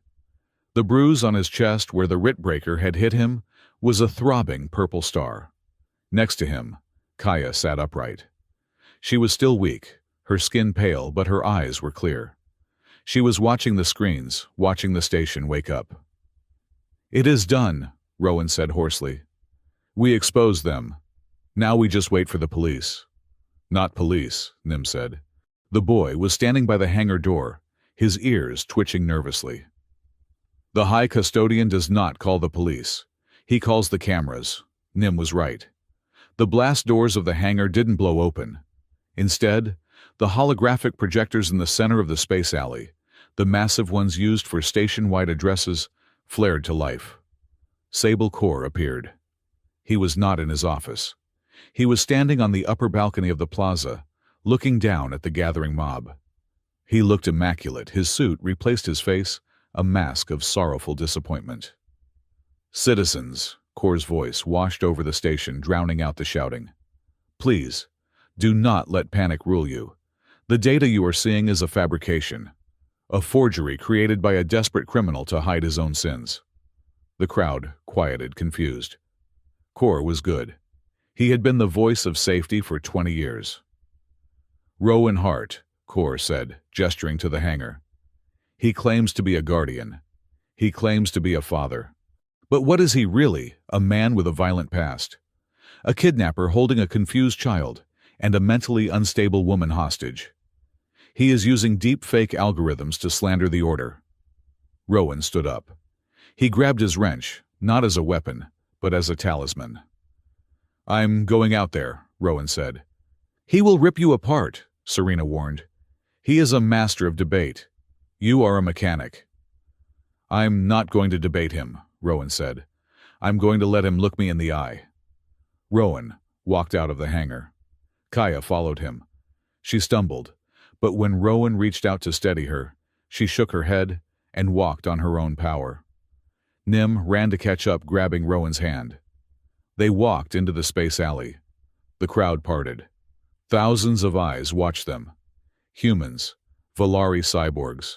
The bruise on his chest where the writ breaker had hit him was a throbbing purple star. Next to him, Kaya sat upright. She was still weak, her skin pale, but her eyes were clear. She was watching the screens, watching the station wake up. It is done, Rowan said hoarsely. We exposed them. Now we just wait for the police. Not police, Nim said. The boy was standing by the hangar door, his ears twitching nervously. The High Custodian does not call the police. He calls the cameras. Nim was right. The blast doors of the hangar didn't blow open. Instead, the holographic projectors in the center of the space alley, the massive ones used for station-wide addresses, flared to life. Sable Kor appeared. He was not in his office. He was standing on the upper balcony of the plaza, looking down at the gathering mob. He looked immaculate. His suit replaced his face, a mask of sorrowful disappointment. Citizens, Kor's voice washed over the station, drowning out the shouting. Please, do not let panic rule you. The data you are seeing is a fabrication, a forgery created by a desperate criminal to hide his own sins. The crowd quieted, confused. Kor was good. He had been the voice of safety for 20 years. Rowan Hart, Kor said, gesturing to the hangar. He claims to be a guardian. He claims to be a father. But what is he really? A man with a violent past. A kidnapper holding a confused child, and a mentally unstable woman hostage. He is using deep-fake algorithms to slander the order. Rowan stood up. He grabbed his wrench, not as a weapon, but as a talisman. I'm going out there, Rowan said. He will rip you apart, Serena warned. He is a master of debate. You are a mechanic. I'm not going to debate him, Rowan said. I'm going to let him look me in the eye. Rowan walked out of the hangar. Kaya followed him. She stumbled, but when Rowan reached out to steady her, she shook her head and walked on her own power. Nim ran to catch up, grabbing Rowan's hand. They walked into the space alley. The crowd parted. Thousands of eyes watched them. Humans, Volari cyborgs.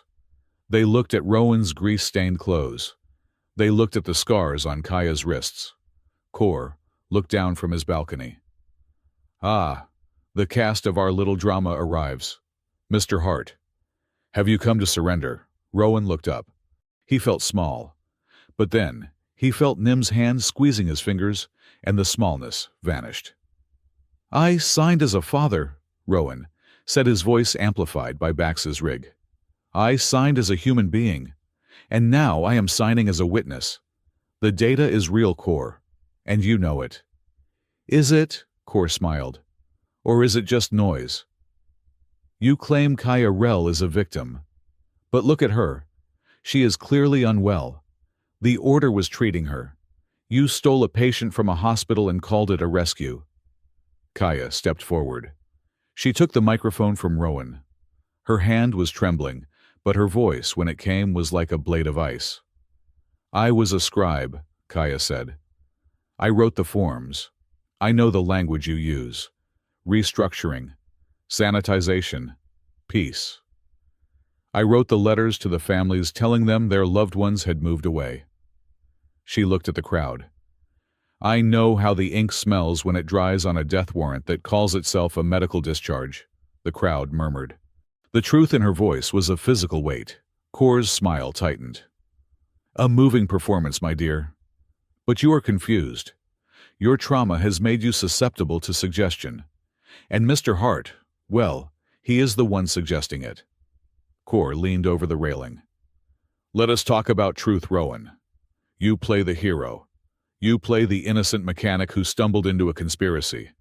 They looked at Rowan's grease-stained clothes. They looked at the scars on Kaya's wrists. Kor looked down from his balcony. Ah, the cast of our little drama arrives, Mr. Hart, have you come to surrender? Rowan looked up. He felt small. But then, he felt Nim's hand squeezing his fingers, and the smallness vanished. I signed as a father, Rowan said, his voice amplified by Bax's rig. I signed as a human being, and now I am signing as a witness. The data is real, Core, and you know it. Is it? Core smiled. Or is it just noise? You claim Kaya Rel is a victim. But look at her. She is clearly unwell. The order was treating her. You stole a patient from a hospital and called it a rescue. Kaya stepped forward. She took the microphone from Rowan. Her hand was trembling, but her voice, when it came, was like a blade of ice. I was a scribe, Kaya said. I wrote the forms. I know the language you use. Restructuring, sanitization, peace. I wrote the letters to the families telling them their loved ones had moved away. She looked at the crowd. I know how the ink smells when it dries on a death warrant that calls itself a medical discharge, the crowd murmured. The truth in her voice was of physical weight. Core's smile tightened. A moving performance, my dear. But you are confused. Your trauma has made you susceptible to suggestion. And Mr. Hart, well, he is the one suggesting it. Core leaned over the railing. Let us talk about truth, Rowan. You play the hero. You play the innocent mechanic who stumbled into a conspiracy.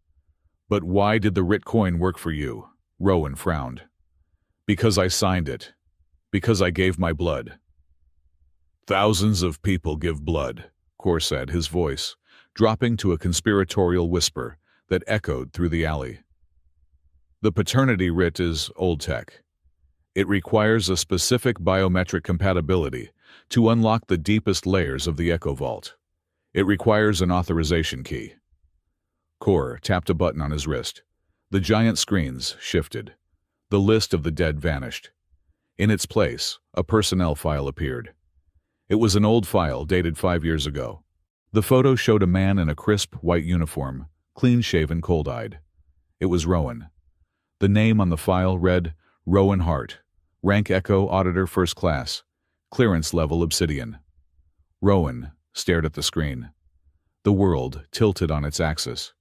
But why did the Rit coin work for you? Rowan frowned. Because I signed it. Because I gave my blood. Thousands of people give blood, Core said, his voice dropping to a conspiratorial whisper that echoed through the alley. The paternity writ is old tech. It requires a specific biometric compatibility to unlock the deepest layers of the Echo Vault. It requires an authorization key. Core tapped a button on his wrist. The giant screens shifted. The list of the dead vanished. In its place, a personnel file appeared. It was an old file dated 5 years ago. The photo showed a man in a crisp white uniform, clean-shaven, cold-eyed. It was Rowan. The name on the file read, Rowan Hart, rank Echo Auditor First Class, clearance level Obsidian. Rowan stared at the screen. The world tilted on its axis.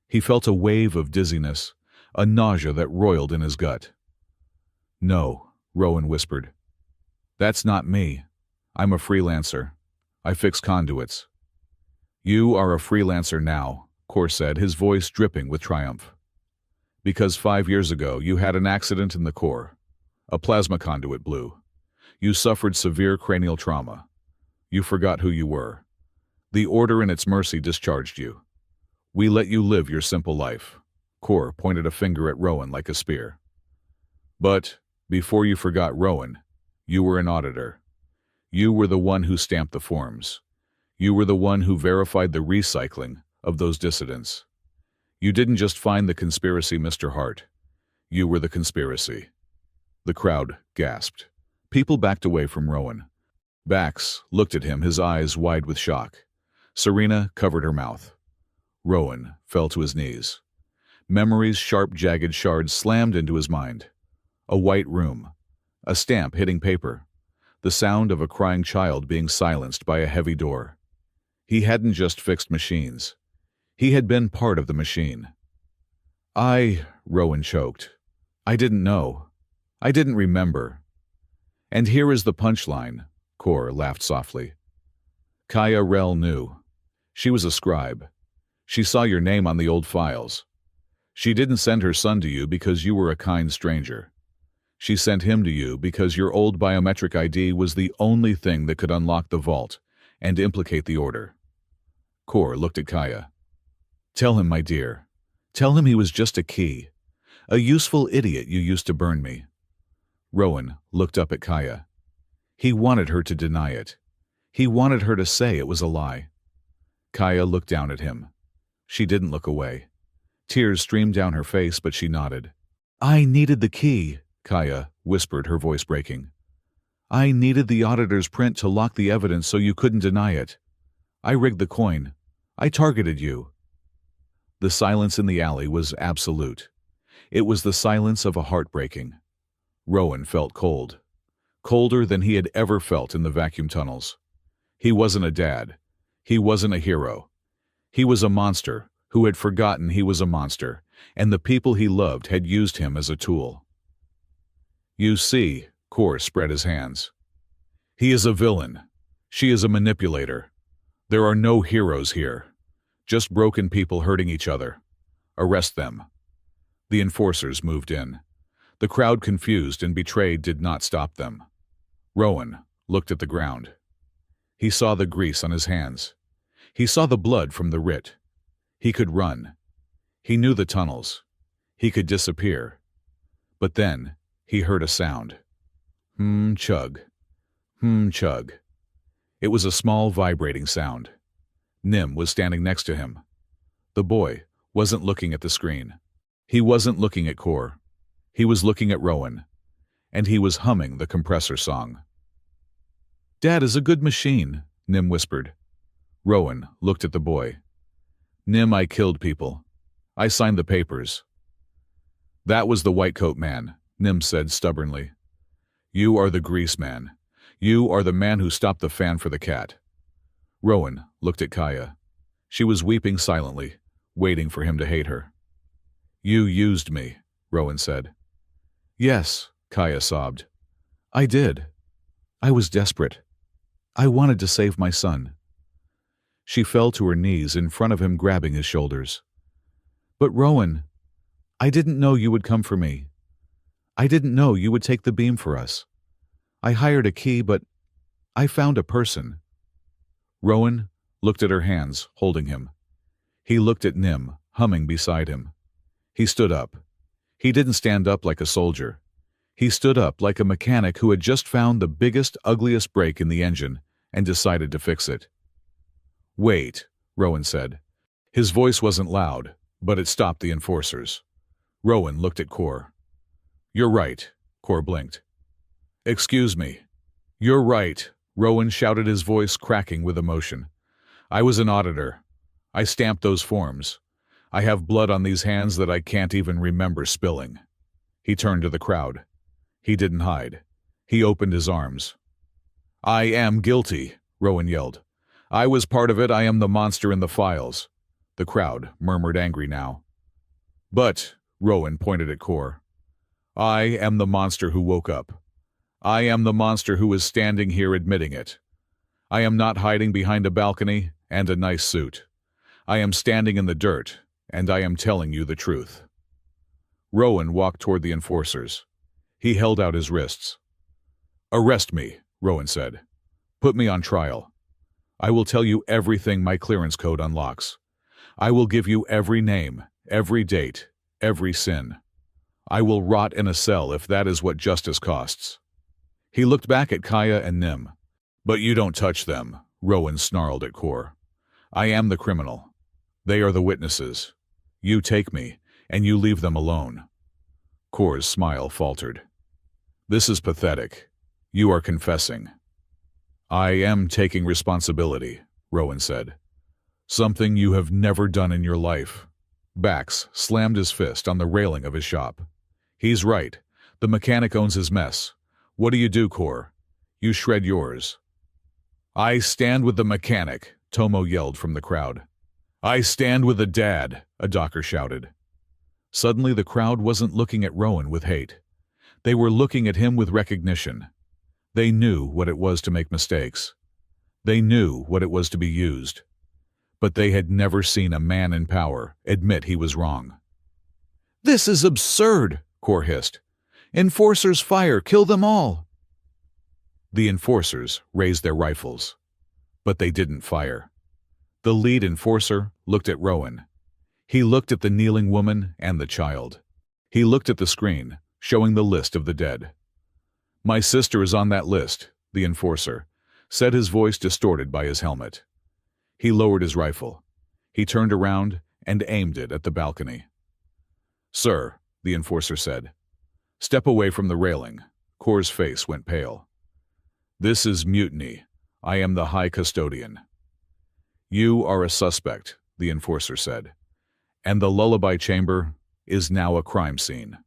He felt a wave of dizziness, a nausea that roiled in his gut. No, Rowan whispered. That's not me. I'm a freelancer. I fix conduits. You are a freelancer now, Core said, his voice dripping with triumph. Because 5 years ago you had an accident in the core. A plasma conduit blew. You suffered severe cranial trauma. You forgot who you were. The Order in its mercy discharged you. We let you live your simple life. Core pointed a finger at Rowan like a spear. But, before you forgot Rowan, you were an auditor. You were the one who stamped the forms. You were the one who verified the recycling of those dissidents. You didn't just find the conspiracy, Mr. Hart. You were the conspiracy. The crowd gasped. People backed away from Rowan. Bax looked at him, his eyes wide with shock. Serena covered her mouth. Rowan fell to his knees. Memory's sharp, jagged shards slammed into his mind. A white room. A stamp hitting paper. The sound of a crying child being silenced by a heavy door. He hadn't just fixed machines. He had been part of the machine. Rowan choked. I didn't know. I didn't remember. And here is the punchline, Core laughed softly. Kaya Rel knew. She was a scribe. She saw your name on the old files. She didn't send her son to you because you were a kind stranger. She sent him to you because your old biometric ID was the only thing that could unlock the vault and implicate the Order. Core looked at Kaya. Tell him, my dear. Tell him he was just a key. A useful idiot you used to burn me. Rowan looked up at Kaya. He wanted her to deny it. He wanted her to say it was a lie. Kaya looked down at him. She didn't look away. Tears streamed down her face, but she nodded. I needed the key, Kaya whispered, her voice breaking. I needed the auditor's print to lock the evidence so you couldn't deny it. I rigged the coin. I targeted you. The silence in the alley was absolute. It was the silence of a heartbreaking. Rowan felt cold. Colder than he had ever felt in the vacuum tunnels. He wasn't a dad. He wasn't a hero. He was a monster who had forgotten he was a monster, and the people he loved had used him as a tool. You see, Kor spread his hands. He is a villain. She is a manipulator. There are no heroes here. Just broken people hurting each other. Arrest them. The enforcers moved in. The crowd, confused and betrayed, did not stop them. Rowan looked at the ground. He saw the grease on his hands. He saw the blood from the writ. He could run. He knew the tunnels. He could disappear. But then he heard a sound. Chug. Chug. It was a small, vibrating sound. Nim was standing next to him. The boy wasn't looking at the screen. He wasn't looking at Kor. He was looking at Rowan. And he was humming the compressor song. "Dad is a good machine," Nim whispered. Rowan looked at the boy. "Nim, I killed people. I signed the papers." "That was the white coat man," Nim said stubbornly. "You are the grease man. You are the man who stopped the fan for the cat." Rowan looked at Kaya. She was weeping silently, waiting for him to hate her. "You used me," Rowan said. "Yes," Kaya sobbed. "I did. I was desperate. I wanted to save my son." She fell to her knees in front of him, grabbing his shoulders. "But Rowan, I didn't know you would come for me. I didn't know you would take the beam for us. I hired a key, but I found a person." Rowan looked at her hands, holding him. He looked at Nim, humming beside him. He stood up. He didn't stand up like a soldier. He stood up like a mechanic who had just found the biggest, ugliest break in the engine and decided to fix it. "Wait," Rowan said. His voice wasn't loud, but it stopped the enforcers. Rowan looked at Kor. "You're right," Kor blinked. "Excuse me." "You're right," Rowan shouted, his voice cracking with emotion. "I was an auditor. I stamped those forms. I have blood on these hands that I can't even remember spilling." He turned to the crowd. He didn't hide. He opened his arms. "I am guilty," Rowan yelled. "I was part of it. I am the monster in the files." The crowd murmured, angry now. "But," Rowan pointed at Kor, "I am the monster who woke up. I am the monster who is standing here admitting it. I am not hiding behind a balcony and a nice suit. I am standing in the dirt, and I am telling you the truth." Rowan walked toward the enforcers. He held out his wrists. "Arrest me," Rowan said. "Put me on trial. I will tell you everything my clearance code unlocks. I will give you every name, every date, every sin. I will rot in a cell if that is what justice costs." He looked back at Kaya and Nim. "But you don't touch them," Rowan snarled at Kor. "I am the criminal. They are the witnesses. You take me, and you leave them alone." Kor's smile faltered. "This is pathetic. You are confessing." "I am taking responsibility," Rowan said. "Something you have never done in your life." Bax slammed his fist on the railing of his shop. "He's right. The mechanic owns his mess. What do you do, Kor? You shred yours." "I stand with the mechanic," Tomo yelled from the crowd. "I stand with the dad," a docker shouted. Suddenly the crowd wasn't looking at Rowan with hate. They were looking at him with recognition. They knew what it was to make mistakes. They knew what it was to be used. But they had never seen a man in power admit he was wrong. "This is absurd," Kor hissed. "Enforcers fire, kill them all." The enforcers raised their rifles. But they didn't fire. The lead enforcer looked at Rowan. He looked at the kneeling woman and the child. He looked at the screen, showing the list of the dead. "My sister is on that list," the enforcer said, his voice distorted by his helmet. He lowered his rifle. He turned around and aimed it at the balcony. "Sir," the enforcer said, "step away from the railing." Kor's face went pale. "This is mutiny. I am the High Custodian." "You are a suspect," the enforcer said, "and the lullaby chamber is now a crime scene."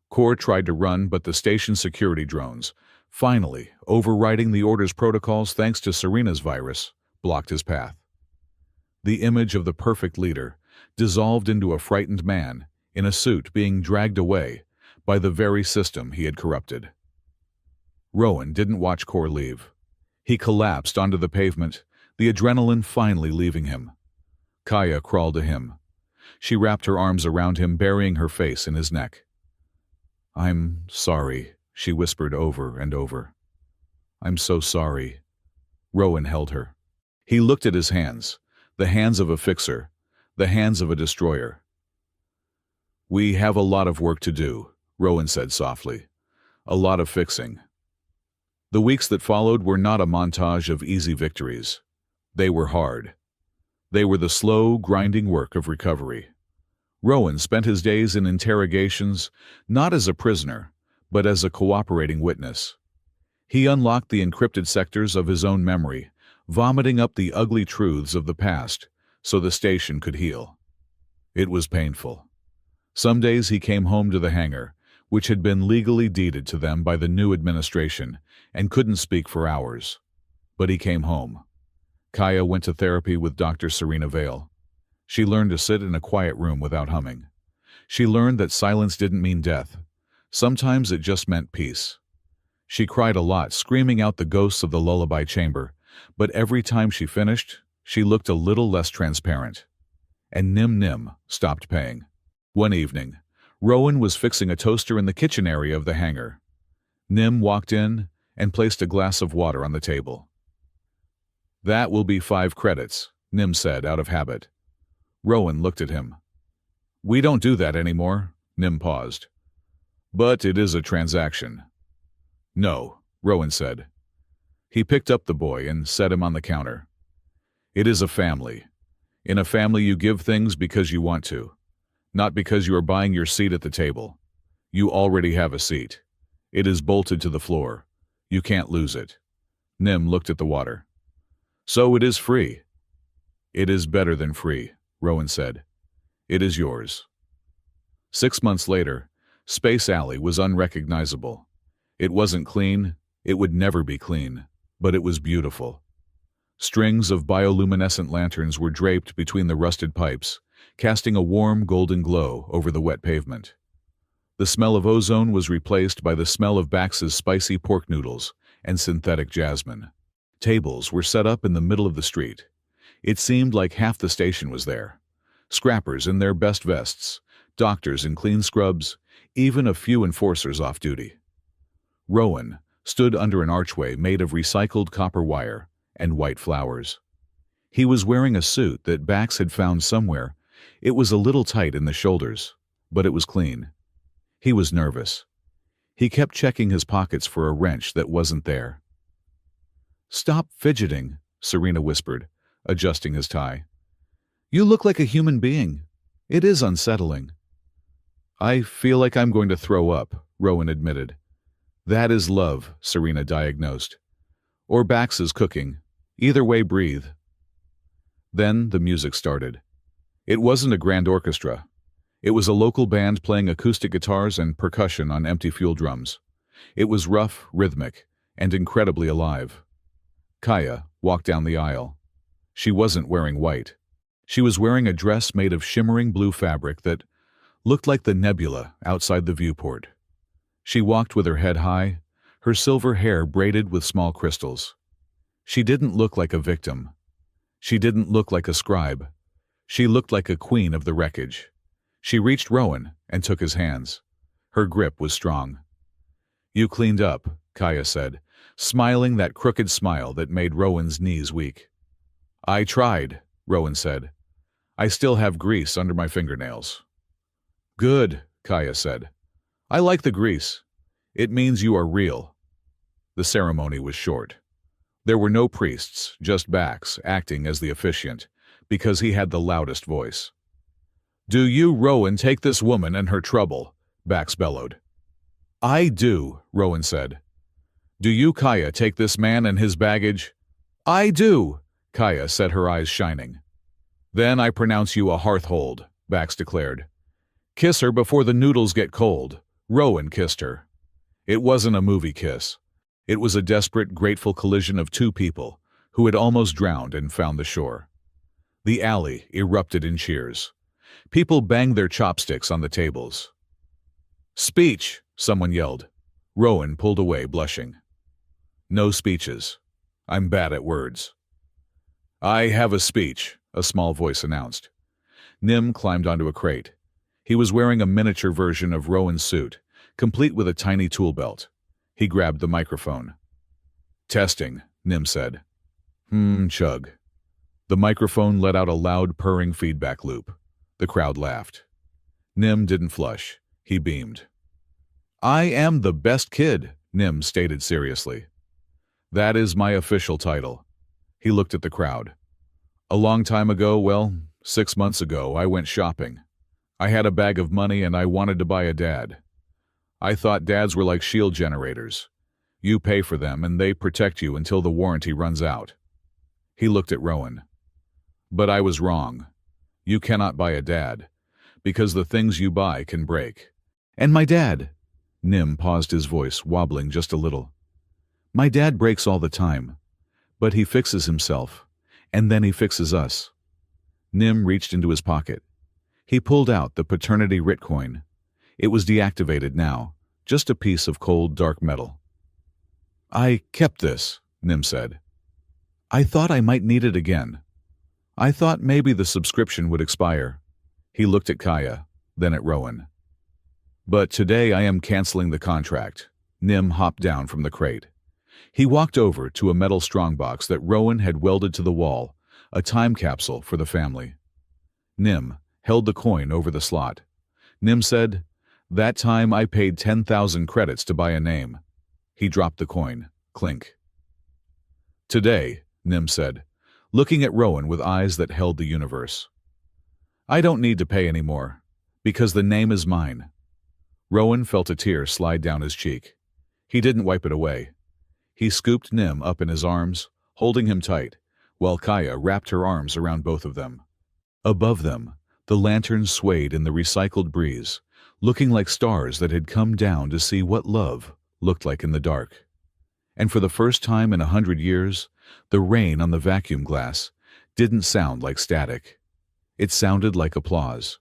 Core tried to run, but the station security drones, finally overriding the order's protocols thanks to Serena's virus, blocked his path. The image of the perfect leader dissolved into a frightened man in a suit being dragged away by the very system he had corrupted. Rowan didn't watch Core leave. He collapsed onto the pavement, the adrenaline finally leaving him. Kaya crawled to him. She wrapped her arms around him, burying her face in his neck. "I'm sorry," she whispered over and over. "I'm so sorry." Rowan held her. He looked at his hands, the hands of a fixer, the hands of a destroyer. "We have a lot of work to do," Rowan said softly. "A lot of fixing." The weeks that followed were not a montage of easy victories. They were hard. They were the slow, grinding work of recovery. Rowan spent his days in interrogations, not as a prisoner, but as a cooperating witness. He unlocked the encrypted sectors of his own memory, vomiting up the ugly truths of the past so the station could heal. It was painful. Some days he came home to the hangar, which had been legally deeded to them by the new administration, and couldn't speak for hours. But he came home. Kaya went to therapy with Dr. Serena Vale. She learned to sit in a quiet room without humming. She learned that silence didn't mean death. Sometimes it just meant peace. She cried a lot, screaming out the ghosts of the lullaby chamber, but every time she finished, she looked a little less transparent. And Nim stopped paying. One evening, Rowan was fixing a toaster in the kitchen area of the hangar. Nim walked in and placed a glass of water on the table. "That will be 5 credits, Nim said out of habit. Rowan looked at him. "We don't do that anymore," Nim paused. "But it is a transaction." "No," Rowan said. He picked up the boy and set him on the counter. "It is a family. In a family you give things because you want to, not because you are buying your seat at the table. You already have a seat. It is bolted to the floor. You can't lose it." Nim looked at the water. "So it is free." "It is better than free," Rowan said. "It is yours." 6 months later, Space Alley was unrecognizable. It wasn't clean, it would never be clean, but it was beautiful. Strings of bioluminescent lanterns were draped between the rusted pipes, casting a warm golden glow over the wet pavement. The smell of ozone was replaced by the smell of Bax's spicy pork noodles and synthetic jasmine. Tables were set up in the middle of the street. It seemed like half the station was there. Scrappers in their best vests, doctors in clean scrubs, even a few enforcers off duty. Rowan stood under an archway made of recycled copper wire and white flowers. He was wearing a suit that Bax had found somewhere. It was a little tight in the shoulders, but it was clean. He was nervous. He kept checking his pockets for a wrench that wasn't there. "Stop fidgeting," Serena whispered, adjusting his tie. "You look like a human being. It is unsettling." "I feel like I'm going to throw up," Rowan admitted. "That is love," Serena diagnosed. "Or Bax's cooking. Either way, breathe." Then the music started. It wasn't a grand orchestra. It was a local band playing acoustic guitars and percussion on empty fuel drums. It was rough, rhythmic, and incredibly alive. Kaya walked down the aisle. She wasn't wearing white. She was wearing a dress made of shimmering blue fabric that looked like the nebula outside the viewport. She walked with her head high, her silver hair braided with small crystals. She didn't look like a victim. She didn't look like a scribe. She looked like a queen of the wreckage. She reached Rowan and took his hands. Her grip was strong. "You cleaned up," Kaya said, smiling that crooked smile that made Rowan's knees weak. "I tried," Rowan said. "I still have grease under my fingernails." "Good," Kaya said. "I like the grease. It means you are real." The ceremony was short. There were no priests, just Bax acting as the officiant, because he had the loudest voice. "Do you, Rowan, take this woman and her trouble?" Bax bellowed. "I do," Rowan said. "Do you, Kaya, take this man and his baggage?" "I do," Kaya said, her eyes shining. "Then I pronounce you a hearthhold," Bax declared. "Kiss her before the noodles get cold," Rowan kissed her. It wasn't a movie kiss. It was a desperate, grateful collision of two people who had almost drowned and found the shore. The alley erupted in cheers. People banged their chopsticks on the tables. "Speech!" someone yelled. Rowan pulled away, blushing. "No speeches. I'm bad at words." "I have a speech," a small voice announced. Nim climbed onto a crate. He was wearing a miniature version of Rowan's suit, complete with a tiny tool belt. He grabbed the microphone. "Testing," Nim said. Chug." The microphone let out a loud purring feedback loop. The crowd laughed. Nim didn't flush. He beamed. "I am the best kid," Nim stated seriously. "That is my official title." He looked at the crowd. "A long time ago, well, 6 months ago, I went shopping. I had a bag of money and I wanted to buy a dad. I thought dads were like shield generators. You pay for them and they protect you until the warranty runs out." He looked at Rowan. "But I was wrong. You cannot buy a dad, because the things you buy can break." "And my dad," Nim paused, his voice wobbling just a little. "My dad breaks all the time, but he fixes himself, and then he fixes us." Nim reached into his pocket. He pulled out the paternity writ coin. It was deactivated now, just a piece of cold, dark metal. "I kept this," Nim said. "I thought I might need it again. I thought maybe the subscription would expire." He looked at Kaya, then at Rowan. "But today I am canceling the contract." Nim hopped down from the crate. He walked over to a metal strongbox that Rowan had welded to the wall, a time capsule for the family. Nim held the coin over the slot. Nim said, "That time I paid 10,000 credits to buy a name." He dropped the coin. Clink. "Today," Nim said, looking at Rowan with eyes that held the universe, "I don't need to pay anymore, because the name is mine." Rowan felt a tear slide down his cheek. He didn't wipe it away. He scooped Nim up in his arms, holding him tight, while Kaya wrapped her arms around both of them. Above them, the lanterns swayed in the recycled breeze, looking like stars that had come down to see what love looked like in the dark. And for the first time in 100 years, the rain on the vacuum glass didn't sound like static. It sounded like applause.